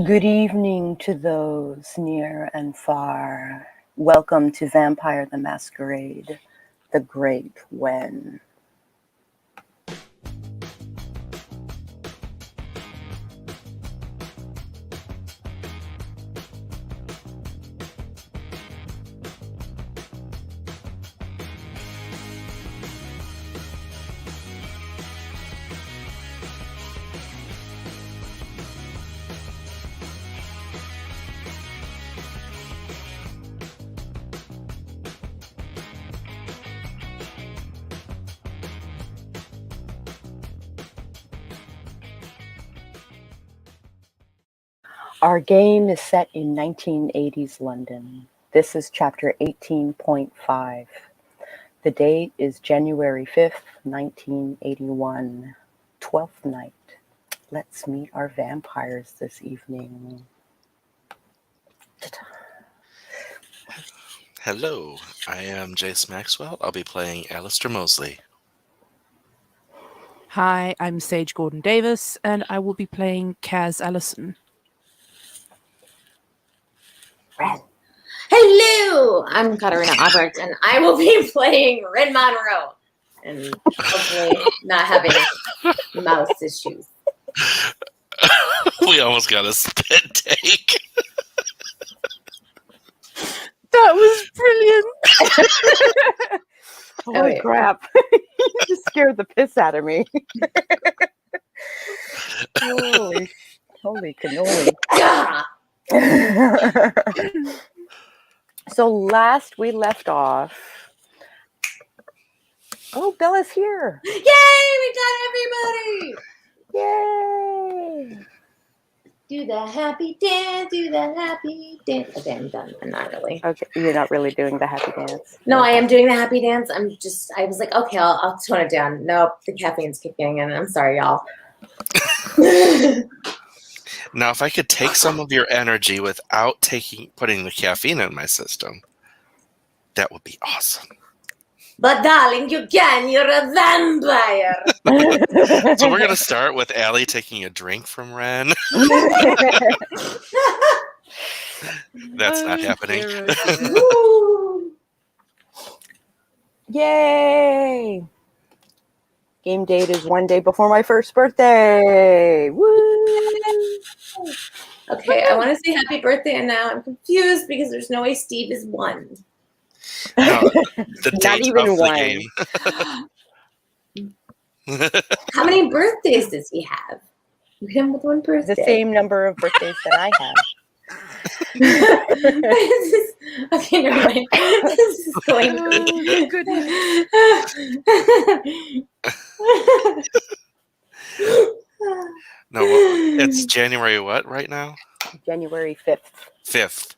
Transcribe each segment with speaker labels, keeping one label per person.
Speaker 1: Good evening to those near and far. Welcome to Vampire the Masquerade, the Great When. Our game is set in 1980s London. This is chapter 18.5. The date is January 5th, 1981, 12th night. Let's meet our vampires this evening.
Speaker 2: Hello, I am Jayce Maxwell. I'll be playing Allistair Mosley.
Speaker 3: Hi, I'm Sage Gordon-Davis, and I will be playing Kaz Alison.
Speaker 4: Hello, I'm Katarina Albrecht, and I will be playing Red Monroe, and hopefully not having mouse issues.
Speaker 2: We almost got a spit take.
Speaker 3: That was brilliant!
Speaker 1: Holy crap. You just scared the piss out of me. Holy cannoli. So last we left off. Oh, Bella's here.
Speaker 4: Yay, we got everybody!
Speaker 1: Yay!
Speaker 4: Do the happy dance, do the happy dance. Okay, I'm done. I'm not really.
Speaker 1: Okay, you're not really doing the happy dance.
Speaker 4: No, I am doing the happy dance. I was like, okay, I'll tone it down. Nope, the caffeine's kicking in. I'm sorry, y'all.
Speaker 2: Now, if I could take some of your energy without putting the caffeine in my system, that would be awesome.
Speaker 4: But darling, you can. You're a vampire.
Speaker 2: So we're going to start with Allie taking a drink from Ren. That's not happening.
Speaker 1: Yay! Game date is one day before my first birthday. Woo!
Speaker 4: Okay, I want to say happy birthday, and now I'm confused because there's no way Steve is one.
Speaker 2: No, the
Speaker 1: Not
Speaker 2: date
Speaker 1: even
Speaker 2: of the
Speaker 1: one.
Speaker 2: game.
Speaker 4: How many birthdays does he have? You hit him with one birthday.
Speaker 1: The same number of birthdays that I have.
Speaker 4: Okay, never mind. This is going.
Speaker 3: Oh, goodness.
Speaker 2: No, it's January what right now?
Speaker 1: January 5th.
Speaker 2: 5th.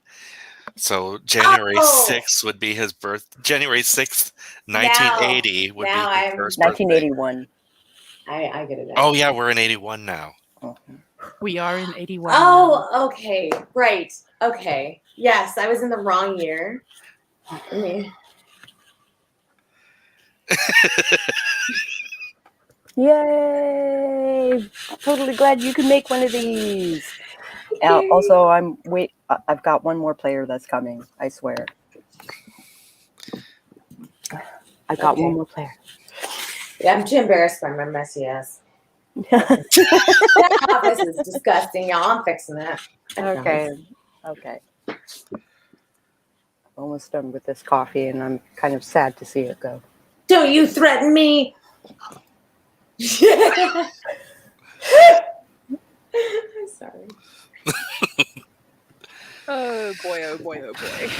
Speaker 2: So January 6th would be his birth. January 6th, 1980 would be his first birthday.
Speaker 1: 1981.
Speaker 4: I get it.
Speaker 2: Oh yeah, we're in 81 now.
Speaker 3: We are in 81.
Speaker 4: Oh, okay. Right. Okay. Yes, I was in the wrong year.
Speaker 1: Yay! Totally glad you could make one of these. Also, I've got one more player that's coming. I swear. I've got one more player.
Speaker 4: Yeah, I'm too embarrassed by my messy ass. That office is disgusting, y'all. I'm fixing that.
Speaker 1: Okay. Almost done with this coffee, and I'm kind of sad to see it go.
Speaker 4: Don't you threaten me! I'm sorry.
Speaker 3: Oh boy, oh boy, oh boy.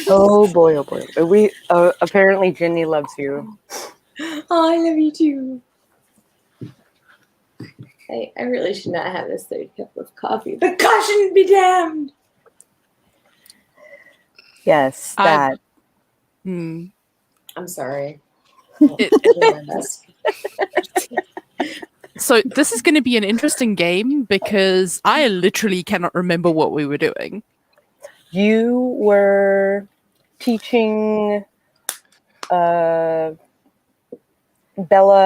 Speaker 1: Oh boy, oh boy. We apparently Ginny loves you.
Speaker 4: Oh, I love you too. I really should not have this third cup of coffee. The caution be damned!
Speaker 1: Yes, that.
Speaker 4: I'm sorry.
Speaker 3: So this is going to be an interesting game because I literally cannot remember what we were doing.
Speaker 1: You were teaching Bella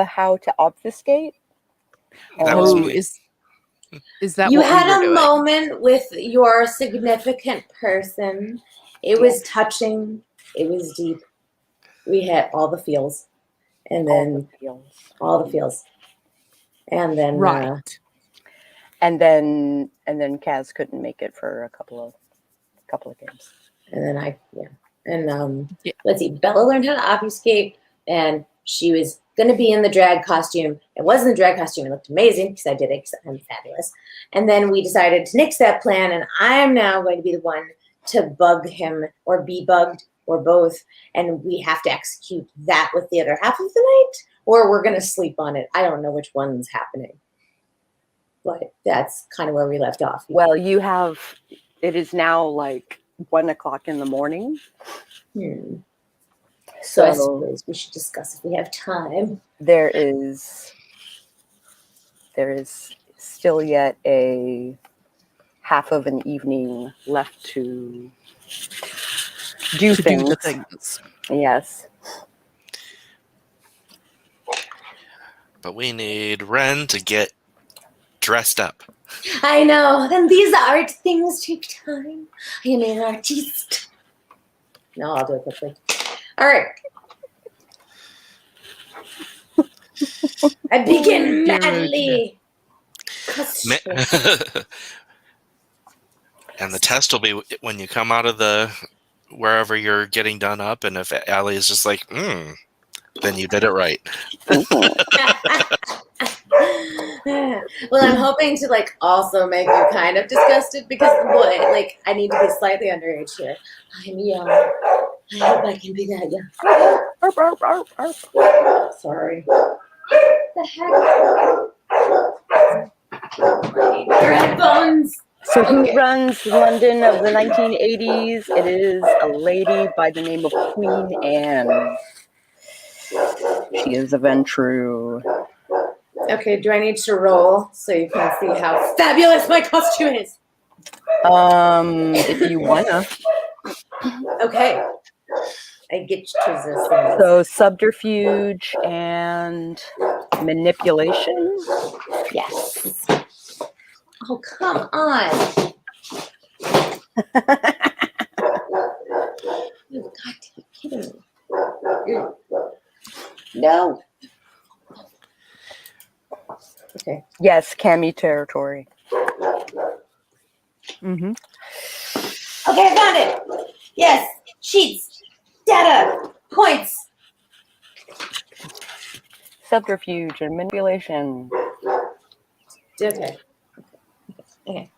Speaker 1: how to obfuscate.
Speaker 2: That was me.
Speaker 3: Is that
Speaker 4: You
Speaker 3: what we
Speaker 4: had
Speaker 3: were
Speaker 4: a
Speaker 3: doing?
Speaker 4: moment with your significant person. It was touching. It was deep. We had all the feels, and then all the feels, and then
Speaker 3: Right.
Speaker 1: And then Kaz couldn't make it for a couple of games.
Speaker 4: and then
Speaker 3: Yeah.
Speaker 4: let's see. Bella learned how to obfuscate, and she was going to be in the drag costume. It wasn't the drag costume. It looked amazing because I did it because I'm fabulous. And then we decided to nix that plan, and I am now going to be the one to bug him or be bugged or both, and we have to execute that with the other half of the night, or we're going to sleep on it. I don't know which one's happening, but that's kind of where we left off.
Speaker 1: Well, it is now like 1:00 in the morning.
Speaker 4: So I suppose we should discuss if we have time.
Speaker 1: There is still yet a half of an evening left to do
Speaker 3: To
Speaker 1: things.
Speaker 3: do the things.
Speaker 1: Yes.
Speaker 2: But we need Ren to get dressed up.
Speaker 4: I know. And these art things take time. I am an artiste. No, I'll do it quickly. All right. I begin madly.
Speaker 2: And the test will be when you come out of the wherever you're getting done up, and if Allie is just like, then you did it right.
Speaker 4: Well, I'm hoping to also make you kind of disgusted because I need to be slightly underage here. I'm young. I hope I can be that young. Sorry. What the heck? Your headphones.
Speaker 1: So who runs London of the 1980s? It is a lady by the name of Queen Anne. She is a Ventru.
Speaker 4: Okay, do I need to roll so you can see how fabulous my costume is?
Speaker 1: If you wanna.
Speaker 4: Okay. I get to choose this.
Speaker 1: So subterfuge and manipulation.
Speaker 4: Yes. Oh, come on. You've got to be kidding me. No. Okay.
Speaker 1: Yes, Cami territory.
Speaker 3: Mm-hmm.
Speaker 4: Okay, I found it. Yes. Sheets. Data. Points.
Speaker 1: Subterfuge and manipulation.
Speaker 4: Okay. Okay.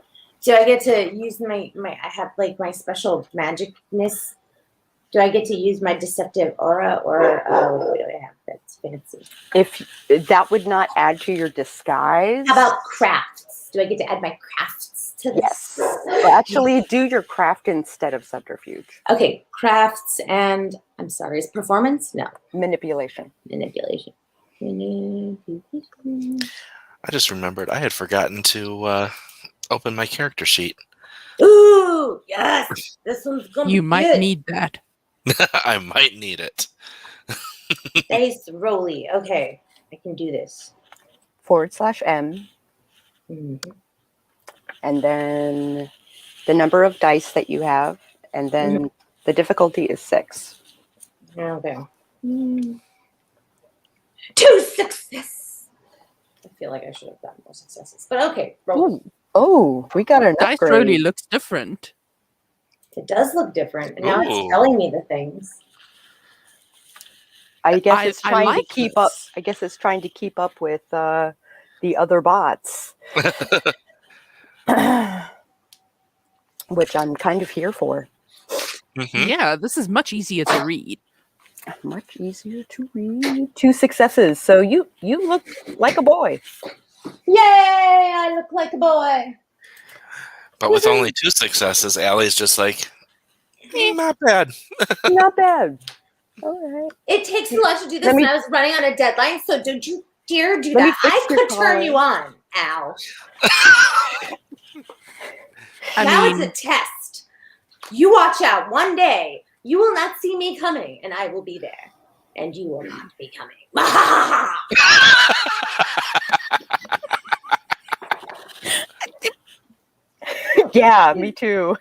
Speaker 4: Do I get to use my I have my special magicness? Do I get to use my deceptive aura or what do I have that's fancy?
Speaker 1: If that would not add to your disguise.
Speaker 4: How about crafts? Do I get to add my crafts to this?
Speaker 1: Yes. Well, actually, do your craft instead of subterfuge.
Speaker 4: Okay, crafts and I'm sorry, is performance? No,
Speaker 1: Manipulation.
Speaker 4: manipulation.
Speaker 2: I just remembered I had forgotten to open my character sheet.
Speaker 4: Ooh, yes, this one's gonna
Speaker 3: You
Speaker 4: be
Speaker 3: might
Speaker 4: good.
Speaker 3: need that.
Speaker 2: I might need it.
Speaker 4: Dice rolly. Okay, I can do this.
Speaker 1: /M.
Speaker 4: Mhm.
Speaker 1: And then the number of dice that you have. And then the difficulty is 6.
Speaker 4: Okay. 2 successes. I feel like I should have gotten more successes, but okay. Roll.
Speaker 1: Oh, we got an
Speaker 3: Dice
Speaker 1: upgrade.
Speaker 3: really looks different.
Speaker 4: It does look different, and now
Speaker 2: Ooh.
Speaker 4: it's telling me the things.
Speaker 1: I guess it's
Speaker 3: I
Speaker 1: trying
Speaker 3: like
Speaker 1: to keep up.
Speaker 3: this.
Speaker 1: I guess it's trying to keep up with the other bots, which I'm kind of here for.
Speaker 2: Mhm.
Speaker 3: Yeah, this is much easier to read.
Speaker 1: Much easier to read. 2 successes. So you look like a boy.
Speaker 4: Yay! I look like a boy.
Speaker 2: But with only 2 successes, Allie's just like, not bad.
Speaker 1: Not bad. All right.
Speaker 4: It takes a lot to do this,
Speaker 1: Let me-
Speaker 4: and I was running on a deadline, so don't you dare do
Speaker 1: Let me
Speaker 4: that.
Speaker 1: fix
Speaker 4: I
Speaker 1: your
Speaker 4: could turn
Speaker 1: car.
Speaker 4: you on, Al.
Speaker 3: I
Speaker 4: Now
Speaker 3: mean,
Speaker 4: it's a test. You watch out. One day, you will not see me coming, and I will be there. And you will not be coming.
Speaker 1: Yeah, me too.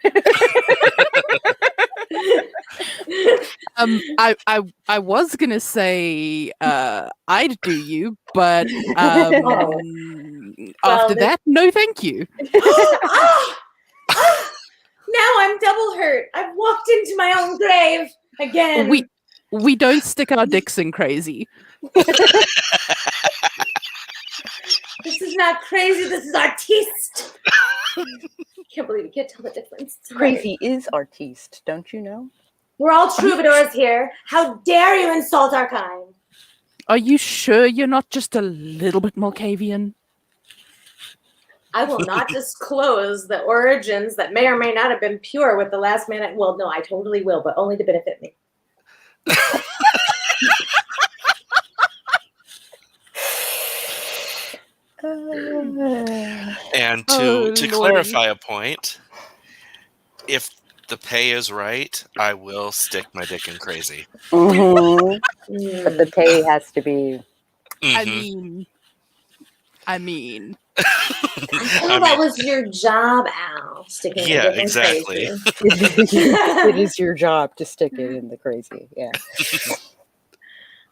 Speaker 3: I was gonna say I'd do you, but after
Speaker 4: Well,
Speaker 3: that, no, thank you.
Speaker 4: Now I'm double hurt. I've walked into my own grave again.
Speaker 3: We don't stick our dicks in crazy.
Speaker 4: This is not crazy. This is artiste. Can't believe you can't tell the difference. It's
Speaker 1: Crazy is artiste, don't you know?
Speaker 4: We're all troubadours here. How dare you insult our kind?
Speaker 3: Are you sure you're not just a little bit Malkavian?
Speaker 4: I will not disclose the origins that may or may not have been pure with the last man. Well, no, I totally will, but only to benefit me.
Speaker 2: And
Speaker 3: Oh,
Speaker 2: to
Speaker 3: Lordy.
Speaker 2: clarify a point, if the pay is right, I will stick my dick in crazy.
Speaker 1: Mhm. But the pay has to be.
Speaker 2: Mhm.
Speaker 3: I mean.
Speaker 4: I thought that was your job, Al. Sticking
Speaker 2: Yeah,
Speaker 4: your dick in
Speaker 2: exactly.
Speaker 4: crazy.
Speaker 1: It is your job to stick it in the crazy. Yeah.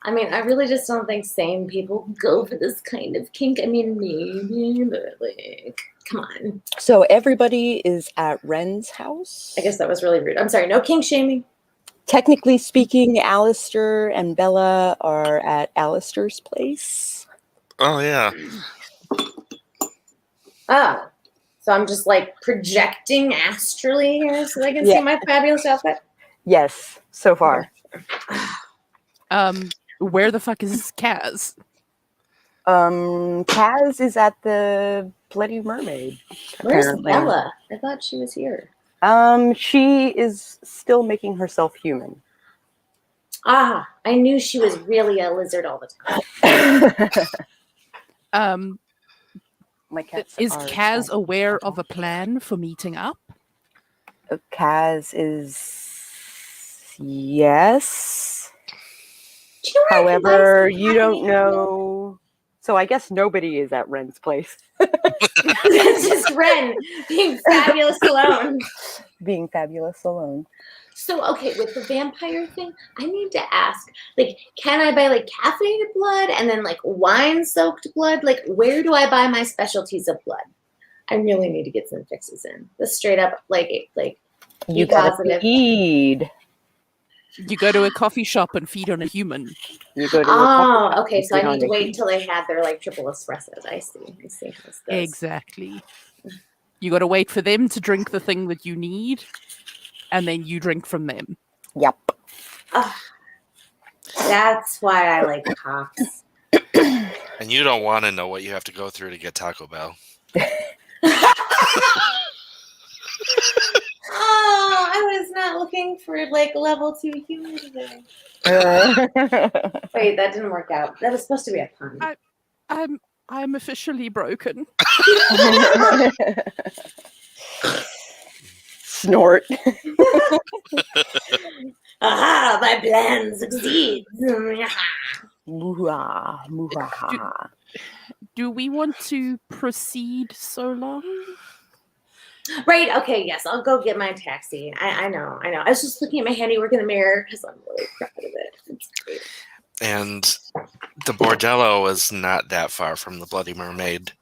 Speaker 4: I mean, I really just don't think sane people go for this kind of kink. I mean, maybe, but like, come on.
Speaker 1: So everybody is at Ren's house.
Speaker 4: I guess that was really rude. I'm sorry. No kink shaming.
Speaker 1: Technically speaking, Allistair and Bella are at Allistair's place.
Speaker 2: Oh yeah.
Speaker 4: Oh, so I'm just like projecting astrally here so they can see my fabulous outfit.
Speaker 1: Yes, so far.
Speaker 3: Where the fuck is Kaz?
Speaker 1: Kaz is at the Bloody Mermaid.
Speaker 4: Where's
Speaker 1: Apparently.
Speaker 4: Bella? I thought she was here.
Speaker 1: She is still making herself human.
Speaker 4: Ah, I knew she was really a lizard all the time.
Speaker 1: My cats
Speaker 3: Is
Speaker 1: are
Speaker 3: Kaz
Speaker 1: sad.
Speaker 3: aware of a plan for meeting up?
Speaker 1: Kaz is yes.
Speaker 4: Do you know where I can buy
Speaker 1: However,
Speaker 4: some
Speaker 1: you don't
Speaker 4: caffeine?
Speaker 1: know. So I guess nobody is at Ren's place.
Speaker 4: It's just Ren being fabulous alone.
Speaker 1: Being fabulous alone.
Speaker 4: So, okay, with the vampire thing, I need to ask, like, can I buy, like, caffeinated blood and then, like, wine-soaked blood? Like, where do I buy my specialties of blood? I really need to get some fixes in. This straight up, like
Speaker 1: You
Speaker 4: be
Speaker 1: gotta
Speaker 4: positive.
Speaker 1: feed.
Speaker 3: You go to a coffee shop and feed on a human.
Speaker 1: You go to
Speaker 4: Oh, okay, so I
Speaker 1: feed on
Speaker 4: need to
Speaker 1: a
Speaker 4: wait
Speaker 1: human.
Speaker 4: until they had their, like, triple espressos. I see how this goes.
Speaker 3: Exactly. You got to wait for them to drink the thing that you need, and then you drink from them.
Speaker 1: Yep.
Speaker 4: That's why I like cops.
Speaker 2: And you don't want to know what you have to go through to get Taco Bell.
Speaker 4: Oh, I was not looking for like level 2 humor today. Wait, that didn't work out. That was supposed to be a pun.
Speaker 3: I'm officially broken.
Speaker 1: Snort.
Speaker 4: Aha, my plan succeeds.
Speaker 1: Muha, muha.
Speaker 3: Do we want to proceed so long?
Speaker 4: Right, okay, yes, I'll go get my taxi. I know. I was just looking at my handiwork in the mirror because I'm really proud of it. It's great.
Speaker 2: And the bordello was not that far from the Bloody Mermaid.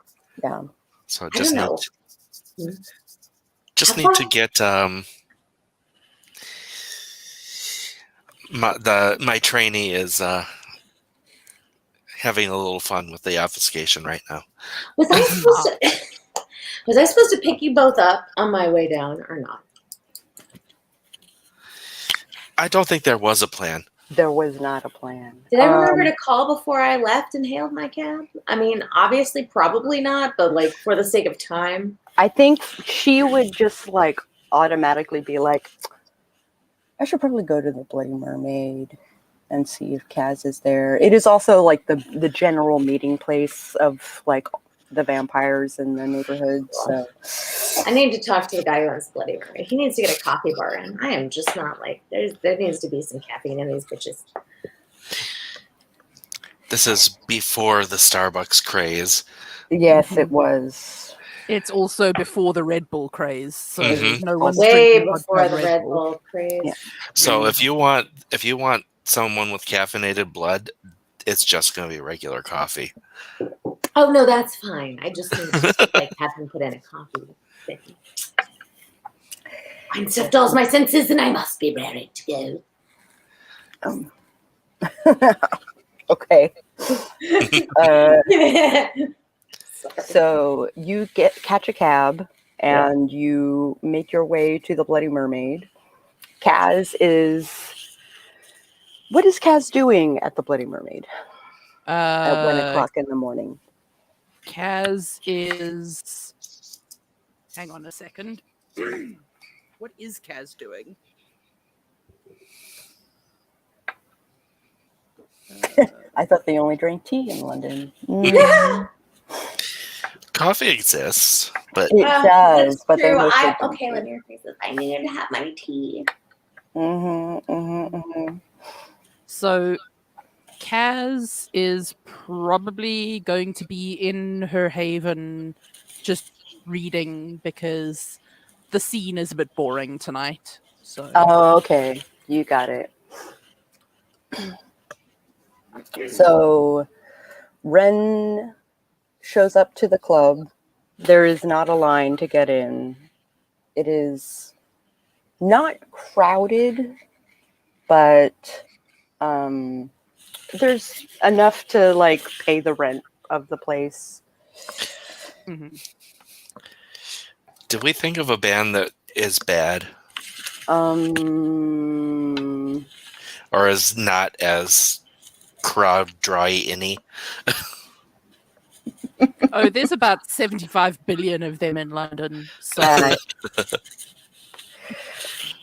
Speaker 1: Yeah.
Speaker 2: So
Speaker 4: I don't know.
Speaker 2: Just
Speaker 4: How
Speaker 2: need to
Speaker 4: far?
Speaker 2: get my trainee is having a little fun with the obfuscation right now.
Speaker 4: Was I supposed to pick you both up on my way down or not?
Speaker 2: I don't think there was a plan.
Speaker 1: There was not a plan.
Speaker 4: Did I remember to call before I left and hailed my cab? I mean, obviously, probably not, but like for the sake of time.
Speaker 1: I think she would just like automatically be like, I should probably go to the Bloody Mermaid and see if Kaz is there. It is also like the general meeting place of like the vampires in the neighborhood. So
Speaker 4: I need to talk to the guy who owns Bloody Mary. He needs to get a coffee bar in. I am just not like there needs to be some caffeine in these bitches.
Speaker 2: This is before the Starbucks craze.
Speaker 1: yes, it was.
Speaker 3: It's also before the Red Bull craze, so no one's
Speaker 4: way
Speaker 3: drinking
Speaker 4: before
Speaker 3: vodka
Speaker 4: the
Speaker 3: and
Speaker 4: Red Bull craze.
Speaker 1: Yeah.
Speaker 2: So if you want someone with caffeinated blood, it's just going to be regular coffee.
Speaker 4: Oh no, that's fine. I just need to have him put in a coffee thing. Wine stuff dulls my senses, and I must be raring to go.
Speaker 1: Okay. So you catch a cab and you make your way to the Bloody Mermaid. What is Kaz doing at the Bloody Mermaid at 1 o'clock in the morning?
Speaker 3: Kaz is. Hang on a second. What is Kaz doing?
Speaker 1: I thought they only drank tea in London.
Speaker 2: Coffee exists, but
Speaker 1: It does, but
Speaker 4: true.
Speaker 1: they
Speaker 4: okay, let me rephrase this. I needed to have my tea.
Speaker 3: So Kaz is probably going to be in her haven just reading because the scene is a bit boring tonight. So
Speaker 1: Oh, okay. You got it. So Ren shows up to the club. There is not a line to get in. It is not crowded, but there's enough to pay the rent of the place.
Speaker 2: Did we think of a band that is bad? Or is not as crowd dry-any?
Speaker 3: Oh, there's about 75 billion of them in London. So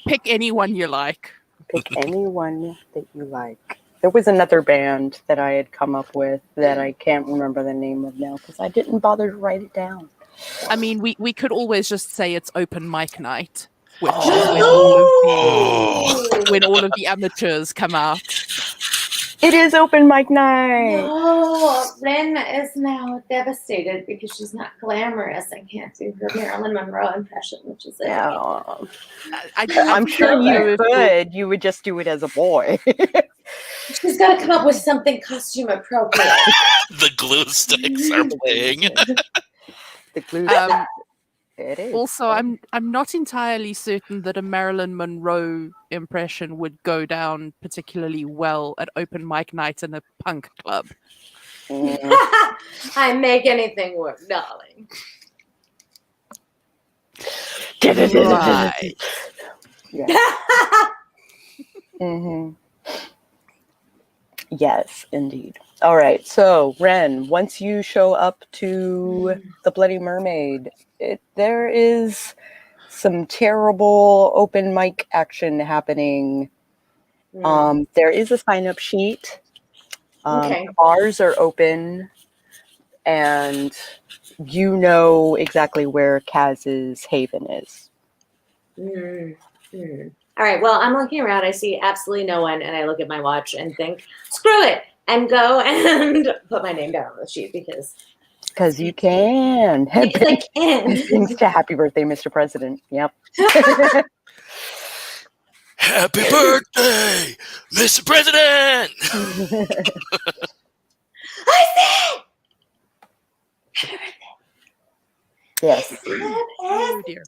Speaker 3: pick anyone you like.
Speaker 1: Pick anyone that you like. There was another band that I had come up with that I can't remember the name of now because I didn't bother to write it down.
Speaker 3: I mean, we could always just say it's open mic night, which is when all of the amateurs come out.
Speaker 1: It is open mic night.
Speaker 4: No, Ren is now devastated because she's not glamorous and can't do her Marilyn Monroe impression, which is it.
Speaker 1: I'm sure you could. You would just do it as a boy.
Speaker 4: She's got to come up with something costume appropriate.
Speaker 2: The glue sticks are playing.
Speaker 1: The glue It is.
Speaker 3: Also, I'm not entirely certain that a Marilyn Monroe impression would go down particularly well at open mic night in a punk club.
Speaker 4: I make anything work, darling.
Speaker 3: Right.
Speaker 1: Yes, indeed. All right. So, Ren, once you show up to the Bloody Mermaid, there is some terrible open mic action happening. There is a sign-up sheet. Bars are open, and you know exactly where Kaz's haven is.
Speaker 4: All right, well, I'm looking around. I see absolutely no one, and I look at my watch and think, screw it, and go and put my name down on the sheet because
Speaker 1: you can.
Speaker 4: Yes, I can.
Speaker 1: Thanks to Happy Birthday, Mr. President. Yep.
Speaker 2: Happy birthday, Mr. President!
Speaker 4: I said! Happy birthday.
Speaker 1: Yes.
Speaker 3: Oh dear.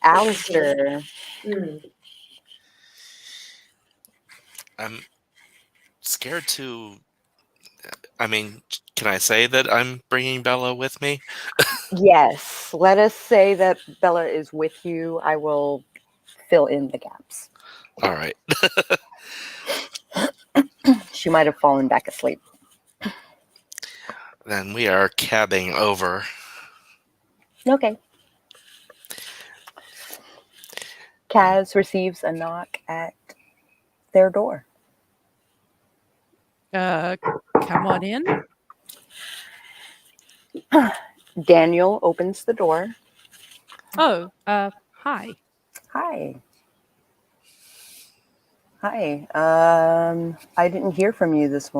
Speaker 1: Allistair.
Speaker 2: I'm scared to... I mean, can I say that I'm bringing Bella with me?
Speaker 1: Yes. Let us say that Bella is with you. I will fill in the gaps.
Speaker 2: All right.
Speaker 1: She might have fallen back asleep.
Speaker 2: Then we are cabbing over.
Speaker 1: Okay. Kaz receives a knock at their door.
Speaker 3: Come on in.
Speaker 1: Daniel opens the door.
Speaker 3: Oh, hi.
Speaker 1: Hi. Hi. I didn't hear from you this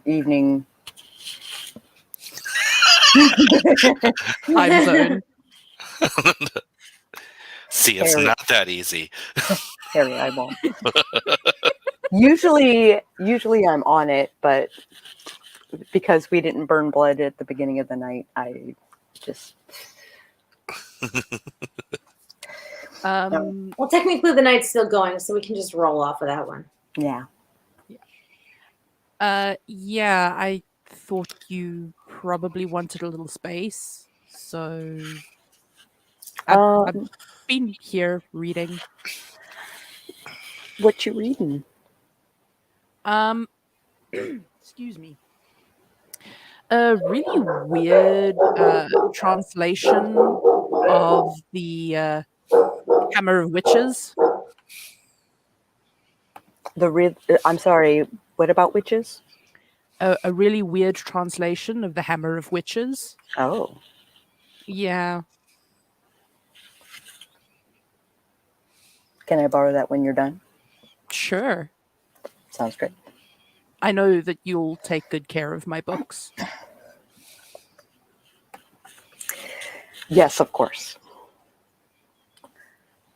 Speaker 1: evening.
Speaker 3: Time zone.
Speaker 2: See, it's
Speaker 1: Harry.
Speaker 2: not that easy.
Speaker 1: Harry, I won't. Usually I'm on it, but because we didn't burn blood at the beginning of the night, I just
Speaker 4: Well, technically the night's still going, so we can just roll off of that one.
Speaker 1: yeah.
Speaker 3: Yeah, I thought you probably wanted a little space, so I've been here reading.
Speaker 1: What you reading?
Speaker 3: Excuse me. A really weird translation of the Hammer of Witches.
Speaker 1: I'm sorry. What about witches?
Speaker 3: A really weird translation of the Hammer of Witches.
Speaker 1: Oh,
Speaker 3: Yeah.
Speaker 1: can I borrow that when you're done?
Speaker 3: Sure.
Speaker 1: Sounds great.
Speaker 3: I know that you'll take good care of my books.
Speaker 1: Yes, of course.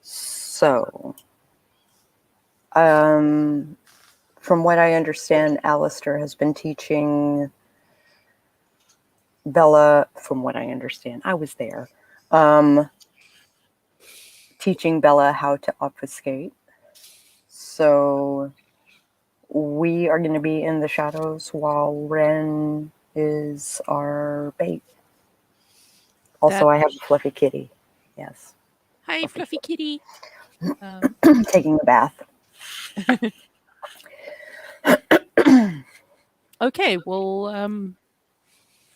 Speaker 1: So, from what I understand, Allistair has been teaching Bella, from what I understand, I was there, teaching Bella how to obfuscate. So we are going to be in the shadows while Ren is our bait. Also, I have a fluffy kitty. Yes.
Speaker 3: Hi, Fluffy Kitty.
Speaker 1: Taking a bath.
Speaker 3: Okay, well,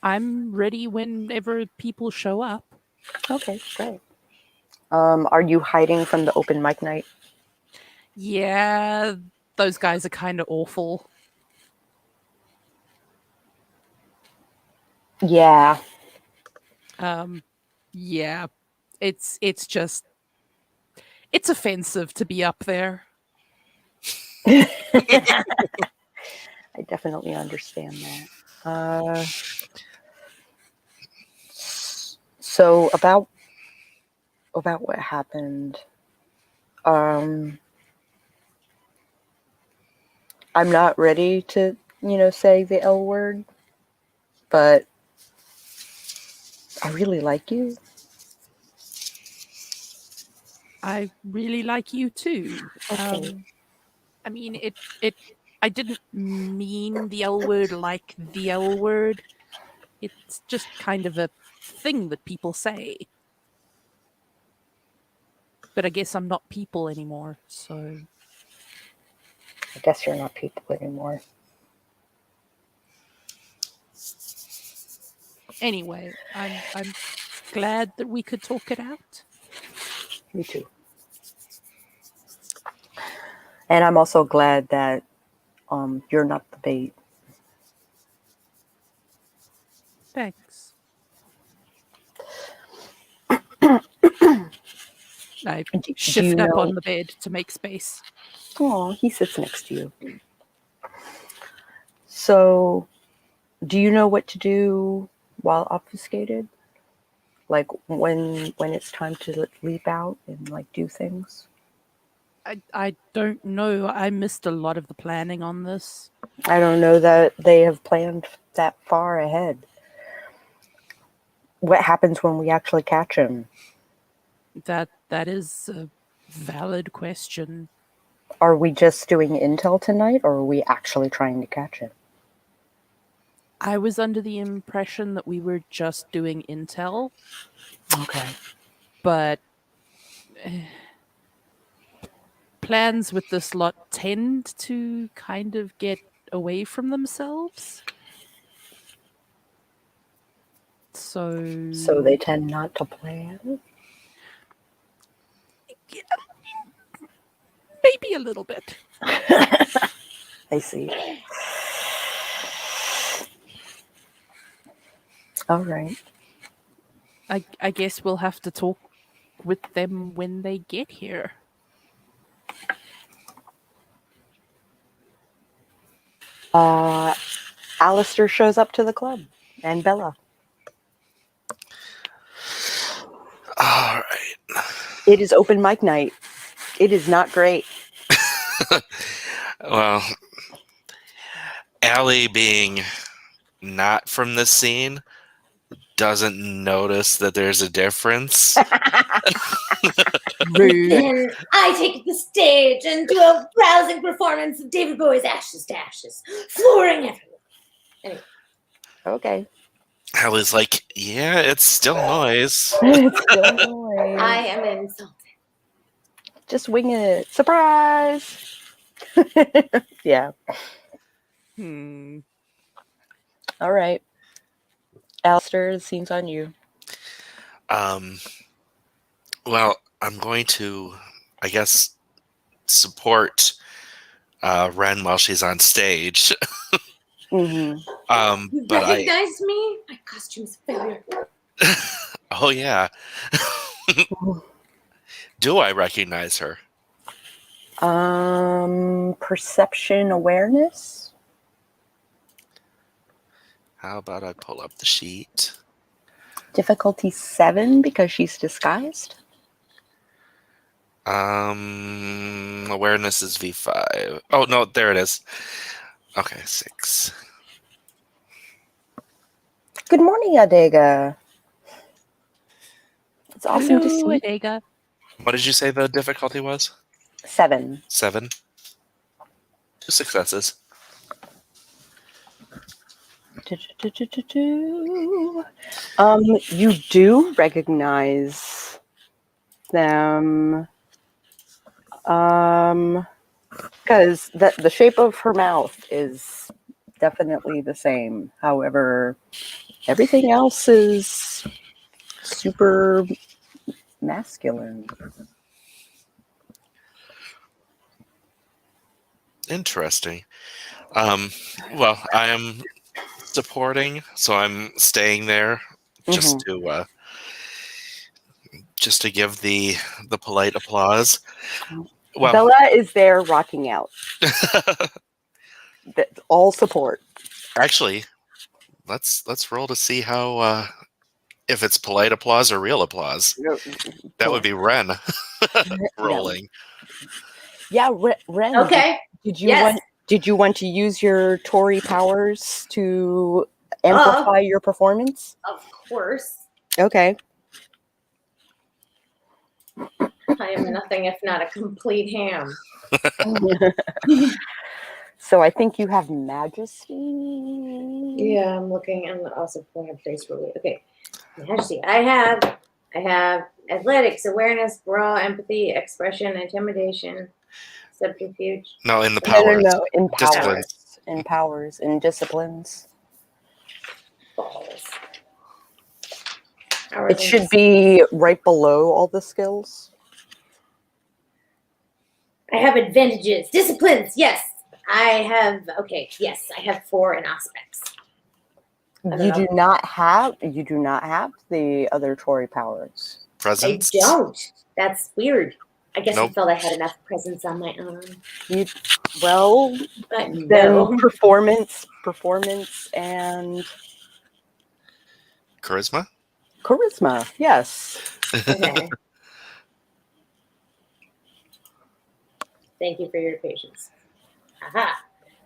Speaker 3: I'm ready whenever people show up.
Speaker 1: Okay, great. Are you hiding from the open mic night?
Speaker 3: Yeah, those guys are kind of awful.
Speaker 1: Yeah.
Speaker 3: Yeah, it's just it's offensive to be up there.
Speaker 1: I definitely understand that. So about what happened. I'm not ready to, say the L word, but I really like you.
Speaker 3: I really like you too.
Speaker 1: Okay.
Speaker 3: I mean, I didn't mean the L word like the L word. It's just kind of a thing that people say. But I guess I'm not people anymore, so
Speaker 1: I guess you're not people anymore.
Speaker 3: anyway, I'm glad that we could talk it out.
Speaker 1: Me too. And I'm also glad that you're not the bait.
Speaker 3: Thanks. I
Speaker 1: Do
Speaker 3: shift
Speaker 1: you
Speaker 3: up
Speaker 1: know?
Speaker 3: on the bed to make space.
Speaker 1: Oh, he sits next to you. So, do you know what to do while obfuscated? Like when it's time to leap out and like do things?
Speaker 3: I don't know. I missed a lot of the planning on this.
Speaker 1: I don't know that they have planned that far ahead. What happens when we actually catch him?
Speaker 3: That is a valid question.
Speaker 1: Are we just doing intel tonight, or are we actually trying to catch him?
Speaker 3: I was under the impression that we were just doing intel,
Speaker 1: Okay.
Speaker 3: but plans with this lot tend to kind of get away from themselves.
Speaker 1: So they tend not to plan?
Speaker 3: Maybe a little bit.
Speaker 1: I see. All right.
Speaker 3: I guess we'll have to talk with them when they get here.
Speaker 1: Allistair shows up to the club, and Bella. It is open mic night. It is not great.
Speaker 2: Well, Allie being not from the scene doesn't notice that there's a difference.
Speaker 3: Rude.
Speaker 4: Then I take the stage and do a rousing performance of David Bowie's Ashes to Ashes, flooring everyone.
Speaker 1: Okay.
Speaker 2: Allie's like, yeah, it's still noise.
Speaker 1: It's still noise.
Speaker 4: I am insulted.
Speaker 1: Just wing it. Surprise! Yeah. All right. Allistair, the scene's on you.
Speaker 2: Well, I'm going to, I guess, support Ren while she's on stage.
Speaker 1: Mm-hmm.
Speaker 4: You
Speaker 2: But
Speaker 4: recognize me? My costume's a failure.
Speaker 2: Oh yeah. Do I recognize her?
Speaker 1: Perception awareness.
Speaker 2: How about I pull up the sheet?
Speaker 1: Difficulty 7 because she's disguised.
Speaker 2: Awareness is V5. Oh no, there it is. Okay, 6.
Speaker 1: Good morning, Adega. It's awesome to
Speaker 3: Hello,
Speaker 1: see.
Speaker 3: Adega.
Speaker 2: What did you say the difficulty was?
Speaker 1: 7.
Speaker 2: 7. 2 successes.
Speaker 1: You do recognize them, because the shape of her mouth is definitely the same. However, everything else is super masculine.
Speaker 2: Interesting. Well, I am supporting, so I'm staying there just to give the polite applause. Well,
Speaker 1: Bella is there rocking out. That's all support.
Speaker 2: actually, let's roll to see how if it's polite applause or real applause. That would be Ren rolling.
Speaker 1: Yeah, Ren.
Speaker 4: Okay.
Speaker 1: Did you
Speaker 4: Yes.
Speaker 1: want to use your Tory powers to amplify your performance?
Speaker 4: Of course.
Speaker 1: Okay.
Speaker 4: I am nothing if not a complete ham.
Speaker 1: So I think you have Majesty.
Speaker 4: Yeah, I'm looking. I'm also pulling a place really. Okay. Majesty. I have athletics, awareness, brawl, empathy, expression, intimidation, subterfuge.
Speaker 2: No, in the powers.
Speaker 1: No. In
Speaker 2: Disciplines.
Speaker 1: powers. In disciplines.
Speaker 4: Balls.
Speaker 1: It should be right below all the skills.
Speaker 4: I have advantages. Disciplines, yes. I have 4 in aspects.
Speaker 1: You do not have the other Tory powers.
Speaker 2: Presence.
Speaker 4: I don't. That's weird. I guess
Speaker 2: Nope.
Speaker 4: I felt I had enough presence on my own. But
Speaker 1: Then
Speaker 4: no.
Speaker 1: performance and
Speaker 2: Charisma.
Speaker 1: charisma. Yes.
Speaker 4: Okay. Thank you for your patience. Aha.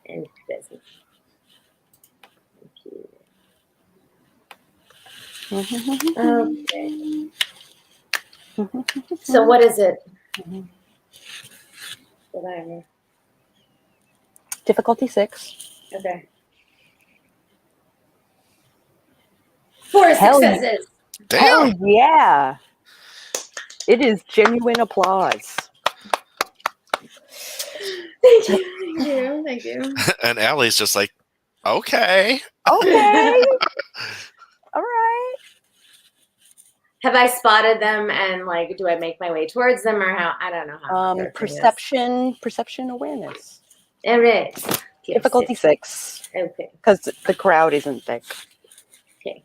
Speaker 4: And presence. Thank you. Okay. So what is it? Whatever.
Speaker 1: Difficulty 6.
Speaker 4: Okay. 4
Speaker 1: Hell yeah.
Speaker 4: successes.
Speaker 1: Hell
Speaker 2: Damn.
Speaker 1: yeah! It is genuine applause.
Speaker 4: Thank you.
Speaker 2: And Allie's just like, okay.
Speaker 1: Okay. All right.
Speaker 4: Have I spotted them and do I make my way towards them or how? I don't know how.
Speaker 1: Perception awareness.
Speaker 4: All right.
Speaker 1: Difficulty 6.
Speaker 4: Okay.
Speaker 1: Because the crowd isn't thick.
Speaker 4: Okay.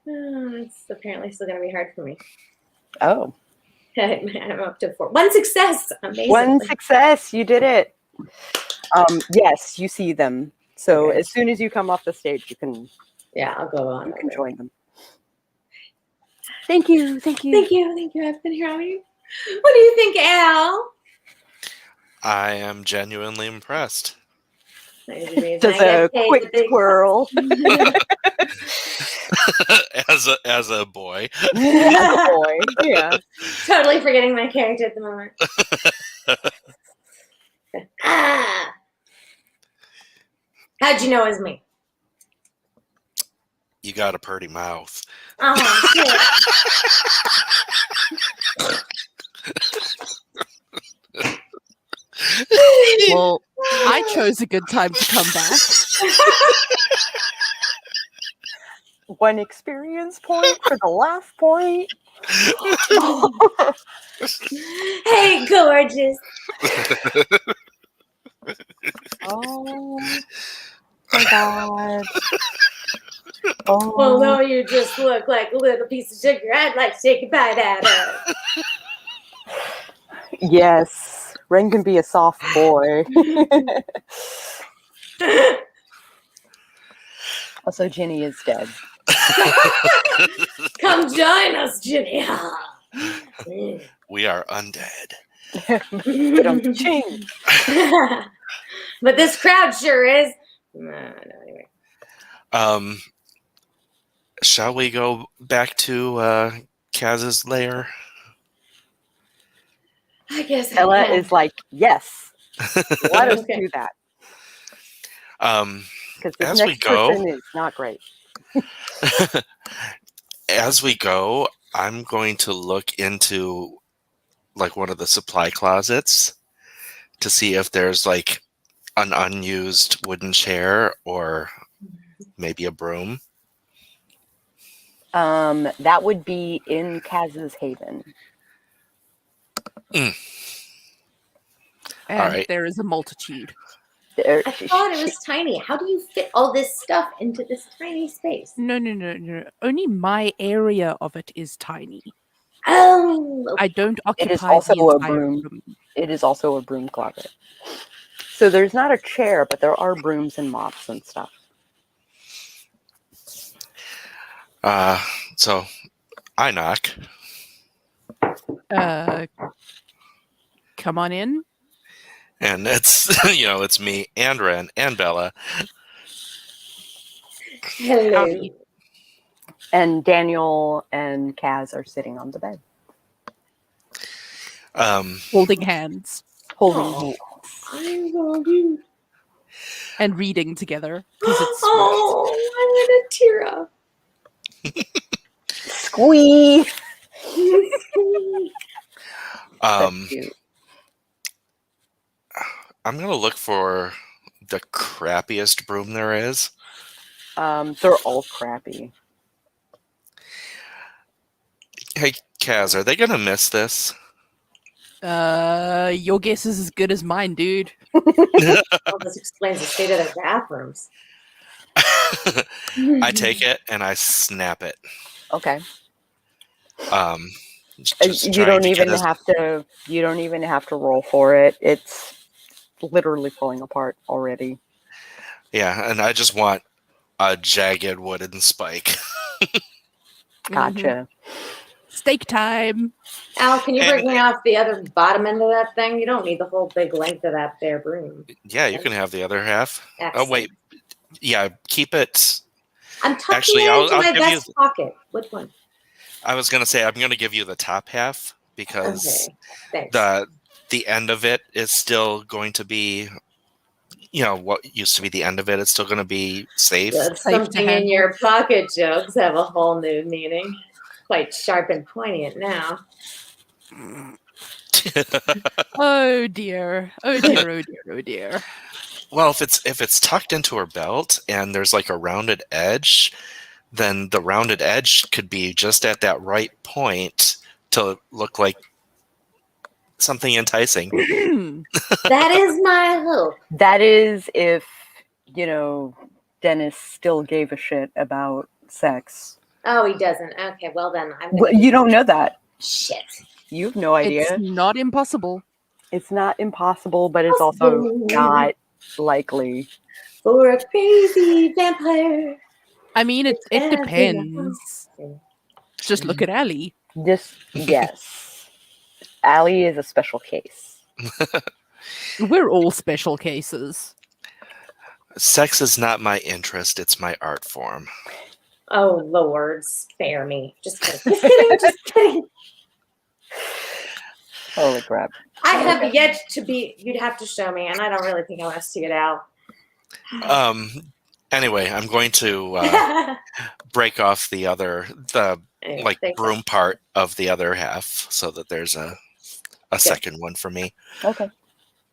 Speaker 4: It's apparently still going to be hard for me.
Speaker 1: Oh.
Speaker 4: I'm up to 4. 1 success. Amazing.
Speaker 1: 1 success. You did it. Yes, you see them. So
Speaker 4: Okay.
Speaker 1: as soon as you come off the stage, you can
Speaker 4: Yeah, I'll go on.
Speaker 1: You can join them. Thank you.
Speaker 4: Thank you. I've been here all week. What do you think, Al?
Speaker 2: I am genuinely impressed.
Speaker 1: Just a quick twirl.
Speaker 2: as a boy.
Speaker 1: As a boy, yeah.
Speaker 4: Totally forgetting my character at the moment. How'd you know it was me?
Speaker 2: You got a pretty mouth.
Speaker 4: Oh, shit.
Speaker 3: Well, I chose a good time to come back.
Speaker 1: 1 experience point for the last point.
Speaker 4: Hey, gorgeous.
Speaker 1: Oh my god. Oh.
Speaker 4: Well, no, you just look like a little piece of sugar. I'd like to take a bite out of.
Speaker 1: Yes, Ren can be a soft boy. Also, Ginny is dead.
Speaker 4: Come join us, Ginny.
Speaker 2: We are undead.
Speaker 1: Ching.
Speaker 4: But this crowd sure is. No, anyway.
Speaker 2: Shall we go back to Kaz's lair?
Speaker 4: I guess
Speaker 1: Ella is like, yes, let us
Speaker 4: Okay.
Speaker 1: do that. Because this
Speaker 2: As we
Speaker 1: next
Speaker 2: go-
Speaker 1: person is not great.
Speaker 2: As we go, I'm going to look into like one of the supply closets to see if there's like an unused wooden chair or maybe a broom.
Speaker 1: That would be in Kaz's Haven.
Speaker 3: And
Speaker 2: All right.
Speaker 3: there is a multitude.
Speaker 1: There,
Speaker 4: I thought it was tiny. How do you fit all this stuff into this tiny space?
Speaker 3: No. Only my area of it is tiny.
Speaker 4: Oh,
Speaker 3: I don't occupy
Speaker 1: is also
Speaker 3: the
Speaker 1: a
Speaker 3: entire
Speaker 1: broom.
Speaker 3: room.
Speaker 1: It is also a broom closet. So there's not a chair, but there are brooms and mops and stuff.
Speaker 2: So I knock.
Speaker 3: Come on in.
Speaker 2: And it's it's me and Ren and Bella.
Speaker 4: hello.
Speaker 3: Howdy.
Speaker 1: And Daniel and Kaz are sitting on the bed,
Speaker 3: Holding hands
Speaker 1: holding
Speaker 4: Aw.
Speaker 1: hands.
Speaker 4: I love you.
Speaker 3: and reading together. 'Cause it's sweet.
Speaker 4: Oh, I'm gonna tear up.
Speaker 1: Squee. That's
Speaker 2: I'm
Speaker 1: cute.
Speaker 2: gonna look for the crappiest broom there is.
Speaker 1: They're all crappy.
Speaker 2: Hey, Kaz, are they gonna miss this?
Speaker 3: Your guess is as good as mine, dude.
Speaker 4: Well, this explains the state of their bathrooms.
Speaker 2: I take it and I snap it.
Speaker 1: Okay.
Speaker 2: Just
Speaker 1: You
Speaker 2: trying
Speaker 1: don't
Speaker 2: to
Speaker 1: even
Speaker 2: get as-
Speaker 1: have to. You don't even have to roll for it. It's literally falling apart already.
Speaker 2: Yeah, and I just want a jagged wooden spike.
Speaker 1: Gotcha.
Speaker 3: Steak time.
Speaker 4: Al, can you
Speaker 2: And-
Speaker 4: break me off the other bottom end of that thing? You don't need the whole big length of that there broom.
Speaker 2: Yeah, you can have the other half.
Speaker 4: Excellent.
Speaker 2: Oh wait, yeah, keep it.
Speaker 4: I'm tucking
Speaker 2: Actually,
Speaker 4: it
Speaker 2: I'll
Speaker 4: into my
Speaker 2: give you-
Speaker 4: vest pocket. Which one?
Speaker 2: I was gonna say I'm gonna give you the top half because
Speaker 4: Okay, thanks.
Speaker 2: the end of it is still going to be, what used to be the end of it. It's still going to be safe.
Speaker 4: That's
Speaker 3: Safe to
Speaker 4: something in
Speaker 3: handle.
Speaker 4: your pocket jokes have a whole new meaning. Quite sharp and poignant now.
Speaker 3: Oh dear. Oh dear. Oh dear. Oh dear.
Speaker 2: Well, if it's tucked into her belt and there's like a rounded edge, then the rounded edge could be just at that right point to look like something enticing.
Speaker 4: That is my hope.
Speaker 1: That is if Dennis still gave a shit about sex.
Speaker 4: Oh, he doesn't. Okay, well then I'm
Speaker 1: Well,
Speaker 4: gonna
Speaker 1: you don't know that.
Speaker 4: shit.
Speaker 1: You have no idea.
Speaker 3: It's not impossible.
Speaker 1: It's not impossible, but it's also not likely.
Speaker 4: For a crazy vampire.
Speaker 3: I mean, it depends.
Speaker 4: Everyone.
Speaker 3: Just look at Allie.
Speaker 1: Yes. Allie is a special case.
Speaker 3: We're all special cases.
Speaker 2: Sex is not my interest, it's my art form.
Speaker 4: Oh, Lord, spare me. Just kidding. Just kidding. Just kidding.
Speaker 1: Holy crap.
Speaker 4: I have yet to be. You'd have to show me, and I don't really think I want to see it out.
Speaker 2: Anyway, I'm going to break off the
Speaker 4: Anyway, thanks.
Speaker 2: broom part of the other half so that there's a second one for me.
Speaker 1: Okay.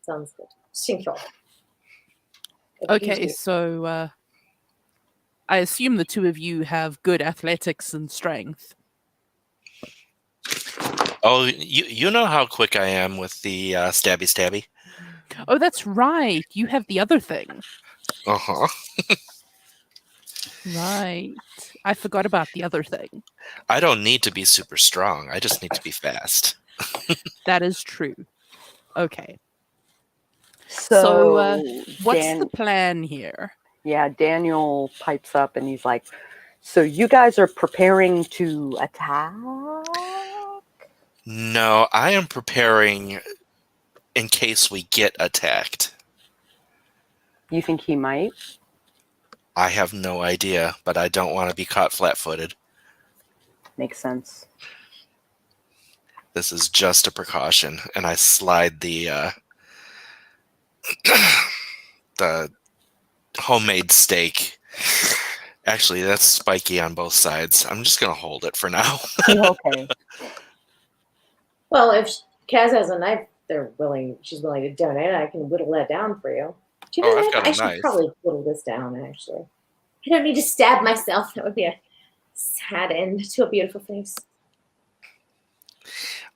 Speaker 4: Sounds good. Synchro.
Speaker 3: Okay, so I assume the two of you have good athletics and strength.
Speaker 2: Oh, you know how quick I am with the stabby.
Speaker 3: Oh, that's right. You have the other thing.
Speaker 2: Uh-huh.
Speaker 3: Right. I forgot about the other thing.
Speaker 2: I don't need to be super strong. I just need to be fast.
Speaker 3: That is true. Okay.
Speaker 1: So,
Speaker 3: What's the plan here?
Speaker 1: Yeah, Daniel pipes up and he's like, so you guys are preparing to attack?
Speaker 2: No, I am preparing in case we get attacked.
Speaker 1: You think he might?
Speaker 2: I have no idea, but I don't want to be caught flat-footed.
Speaker 1: Makes sense.
Speaker 2: This is just a precaution, and I slide the the homemade steak. Actually, that's spiky on both sides. I'm just gonna hold it for now.
Speaker 1: Okay.
Speaker 4: Well, if Kaz has a knife, she's willing to donate. I can whittle that down for you. Do you have
Speaker 2: I've got a
Speaker 4: I should
Speaker 2: knife.
Speaker 4: probably whittle this down, actually. I don't need to stab myself. That would be a sad end to a beautiful face.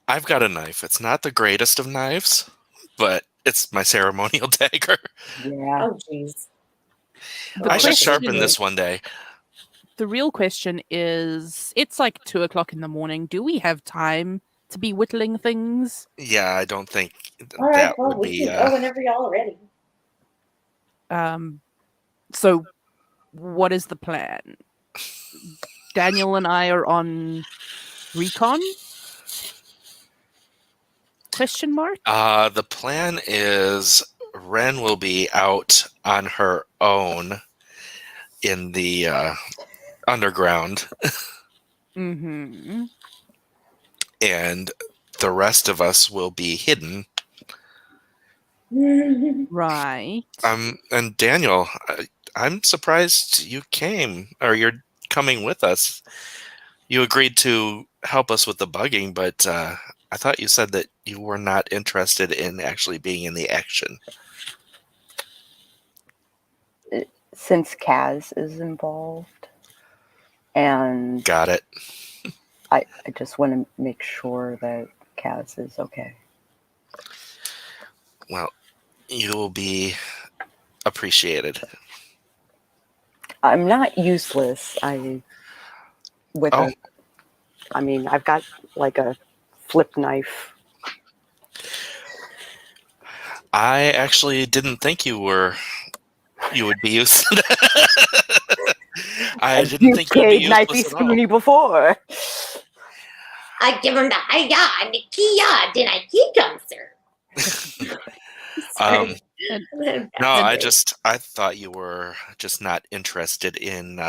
Speaker 2: I've got a knife. It's not the greatest of knives, but it's my ceremonial dagger.
Speaker 1: Yeah.
Speaker 4: Oh, jeez.
Speaker 2: I should
Speaker 3: question
Speaker 2: sharpen
Speaker 3: is-
Speaker 2: this one day.
Speaker 3: The real question is, it's like 2:00 in the morning. Do we have time to be whittling things?
Speaker 2: Yeah, I don't think
Speaker 4: All right,
Speaker 2: that
Speaker 4: well,
Speaker 2: would
Speaker 4: we
Speaker 2: be.
Speaker 4: can go whenever y'all are ready.
Speaker 3: So what is the plan? Daniel and I are on recon? Question mark?
Speaker 2: The plan is Ren will be out on her own in the underground,
Speaker 3: Mm-hmm.
Speaker 2: and the rest of us will be hidden.
Speaker 3: Right.
Speaker 2: And Daniel, I'm surprised you came, or you're coming with us. You agreed to help us with the bugging, but I thought you said that you were not interested in actually being in the action.
Speaker 1: Since Kaz is involved, and
Speaker 2: Got it.
Speaker 1: I just want to make sure that Kaz is okay.
Speaker 2: Well, you will be appreciated.
Speaker 1: I'm not useless. I've got like a flip knife.
Speaker 2: I actually didn't think you would be useless. I didn't think you'd be
Speaker 1: You knifey
Speaker 2: useless at all.
Speaker 1: spoony before.
Speaker 4: I give him the hi-ya and the kia. Did I key come, sir?
Speaker 2: No, I thought you were just not interested in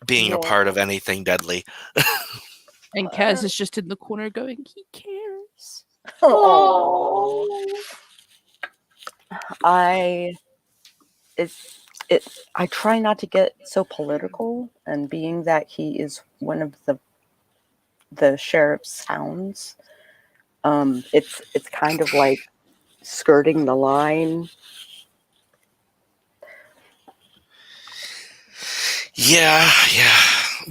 Speaker 2: being a part of anything deadly.
Speaker 3: And Kaz is just in the corner going, he cares.
Speaker 1: Oh. I try not to get so political, and being that he is one of the sheriff's hounds, it's kind of like skirting the line.
Speaker 2: Yeah.